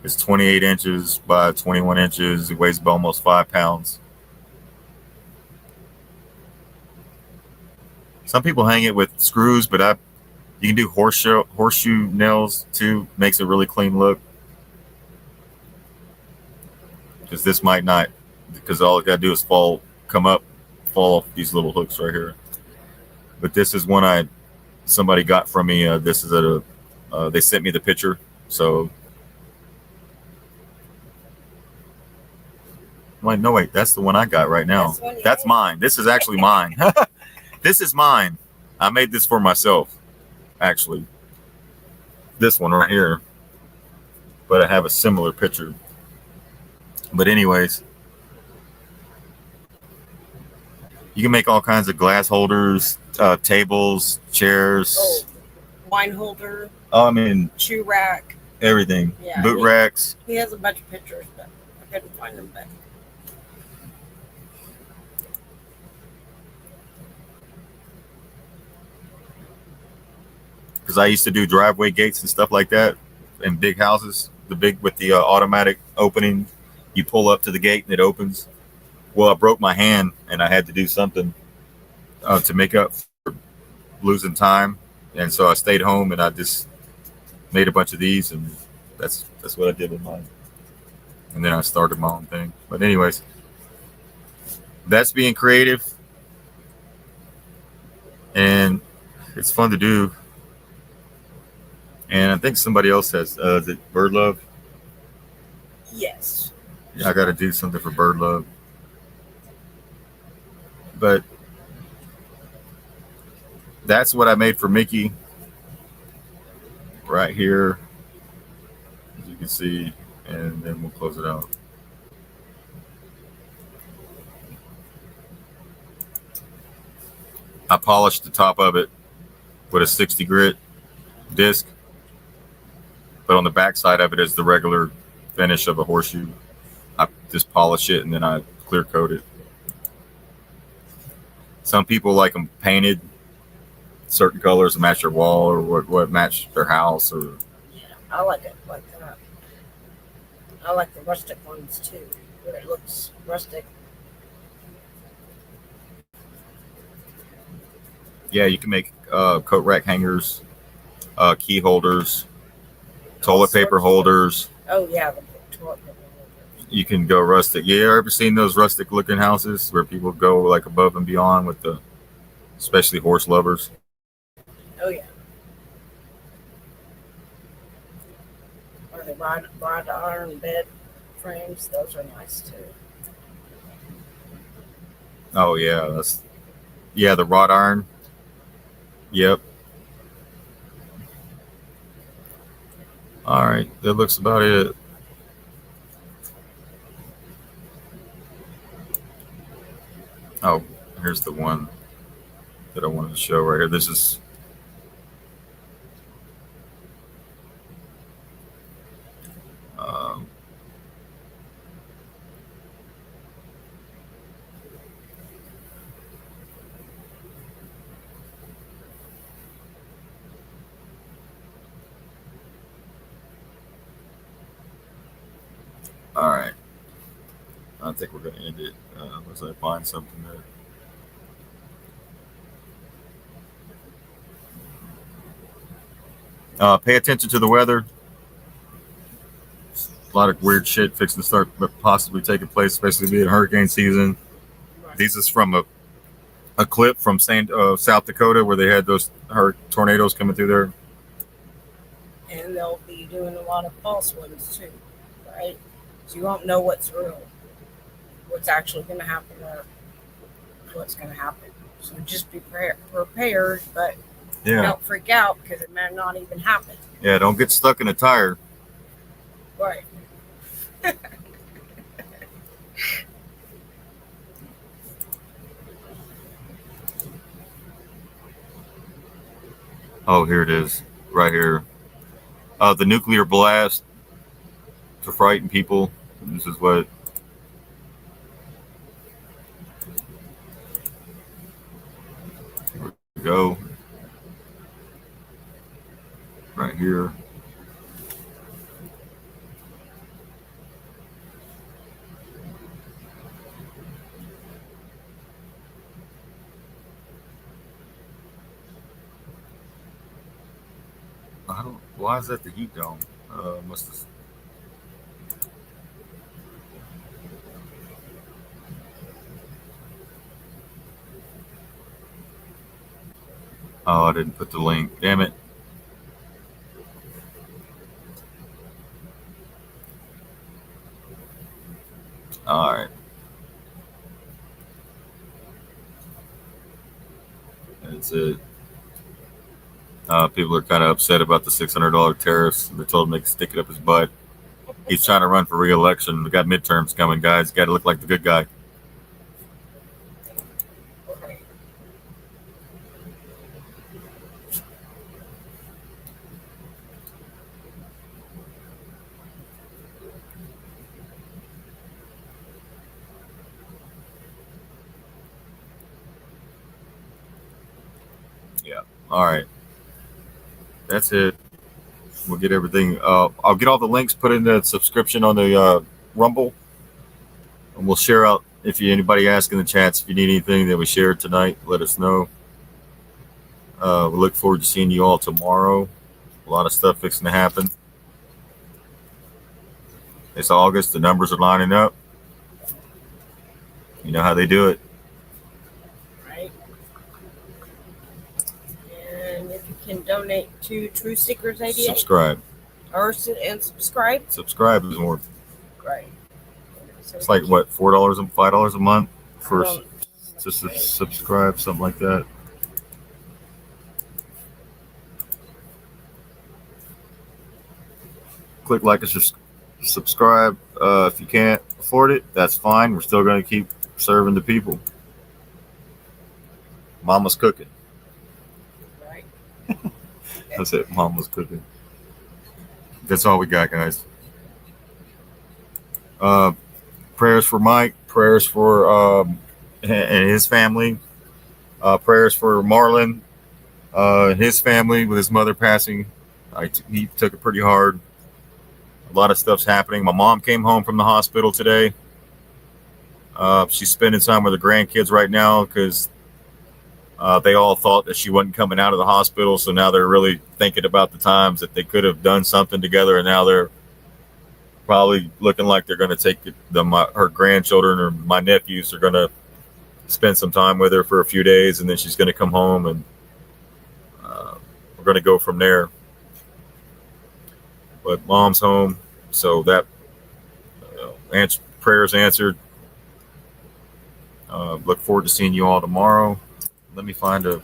It's 28 inches by 21 inches. It weighs about almost 5 pounds. Some people hang it with screws, but you can do horseshoe nails too. Makes a really clean look. Because this might not, because all it got to do is fall off these little hooks right here. But this is one somebody got from me. This is they sent me the picture. So, wait, that's the one I got right now. That's mine. This is actually mine. This is mine. I made this for myself, actually. This one right here. But I have a similar picture. But anyways, you can make all kinds of glass holders, tables, chairs. Oh, wine holder. Oh, I mean, shoe rack. Everything. Yeah, boot racks. He has a bunch of pictures, but I couldn't find them back. Because I used to do driveway gates and stuff like that in big houses, with the automatic opening. You pull up to the gate and it opens. Well, I broke my hand and I had to do something to make up for losing time. And so I stayed home and I just made a bunch of these, and that's what I did with mine. And then I started my own thing. But anyways, that's being creative. And it's fun to do. And I think somebody else has, is it Bird Love? Yes. Yeah, I got to do something for Bird Love. But that's what I made for Mickey right here, as you can see, and then we'll close it out. I polished the top of it with a 60 grit disc, but on the back side of it is the regular finish of a horseshoe. I just polish it and then I clear coat it. Some people like them painted certain colors to match their wall, or what match their house, or yeah, I like it like that. I like the rustic ones too, where it looks rustic. Yeah, you can make coat rack hangers, key holders, toilet paper holders. Oh yeah, the toilet paper holders. You can go rustic. Yeah, ever seen those rustic looking houses where people go like above and beyond with especially horse lovers? Oh yeah. Or the wrought iron bed frames, those are nice too. Oh yeah, the wrought iron. Yep. All right. that looks about it. Oh, here's the one that I wanted to show right here. This is um, all right. I think we're going to end it unless I find something that. Pay attention to the weather. A lot of weird shit fixing to start possibly taking place, especially being hurricane season. These is from a clip from South Dakota where they had those tornadoes coming through there. And they'll be doing a lot of false ones too, right? So you won't know what's real, what's actually going to happen, or what's going to happen. So just be prepared, but don't freak out because it may not even happen. Yeah, don't get stuck in a tire. Right. Oh, here it is, right here. The nuclear blast to frighten people. This is what. Here we go. Right here. Why is that the heat dome? Must have. Oh, I didn't put the link. Damn it. All right. That's it. People are kind of upset about the $600 tariffs. They told him they could stick it up his butt. He's trying to run for re-election. We got midterms coming, guys. Got to look like the good guy. Yeah. All right. That's it. We'll get everything. I'll get all the links put in the subscription on the Rumble, and we'll share out if anybody asks in the chats if you need anything that we shared tonight. Let us know. We look forward to seeing you all tomorrow. A lot of stuff fixing to happen. It's August. The numbers are lining up. You know how they do it. Right. And if you can donate to True Seekers 88. Subscribe. And subscribe. Subscribe is more. Right. So it's like what, $4 and $5 a month for just to subscribe, something like that. Click like and subscribe. If you can't afford it, that's fine. We're still going to keep serving the people. Mama's cooking. Right. That's it. Mama's cooking. That's all we got, guys. Prayers for Mike. Prayers for and his family. Prayers for Marlon and his family with his mother passing. He took it pretty hard. A lot of stuff's happening. My mom came home from the hospital today. She's spending time with her grandkids right now because they all thought that she wasn't coming out of the hospital. So now they're really thinking about the times that they could have done something together. And now they're probably looking like they're going to take her grandchildren or my nephews are going to spend some time with her for a few days. And then she's going to come home and we're going to go from there. But mom's home, so that prayers answered. Look forward to seeing you all tomorrow. Let me find a.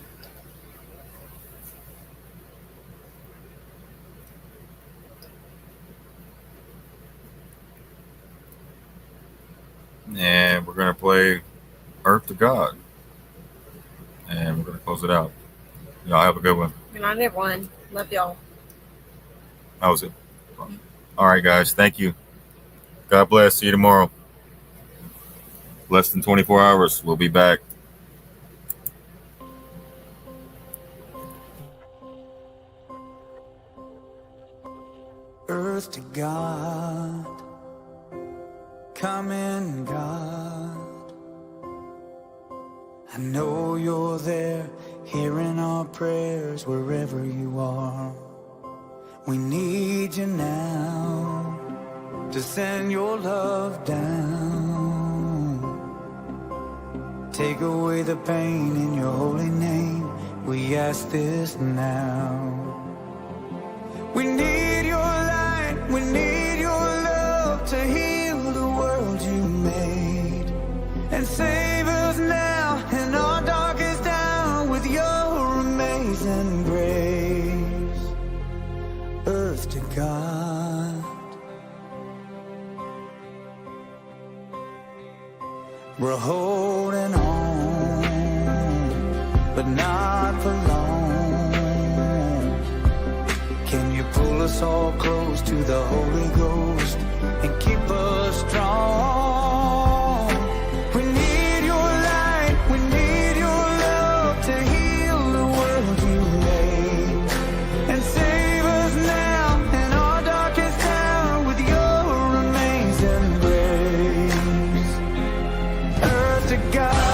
And we're going to play Earth to God. And we're going to close it out. Y'all have a good one. Good night, everyone. Love y'all. That was it. All right, guys. Thank you. God bless. See you tomorrow. Less than 24 hours. We'll be back. Earth to God, come in, God. I know you're there, hearing our prayers wherever you are. We need you now to send your love down. Take away the pain in your holy name. We ask this now. We need your light, we need your love to heal the world you made. And save us now in our darkest hour with your amazing grace. Earth to God. We're holding on, but not for long. Can you pull us all close to the Holy Ghost and keep us strong? We need your light, we need your love to heal the world you made. And save us now in our darkest hour with your amazing grace. Earth to God.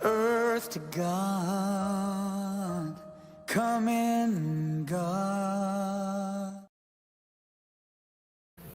Earth to God, come in.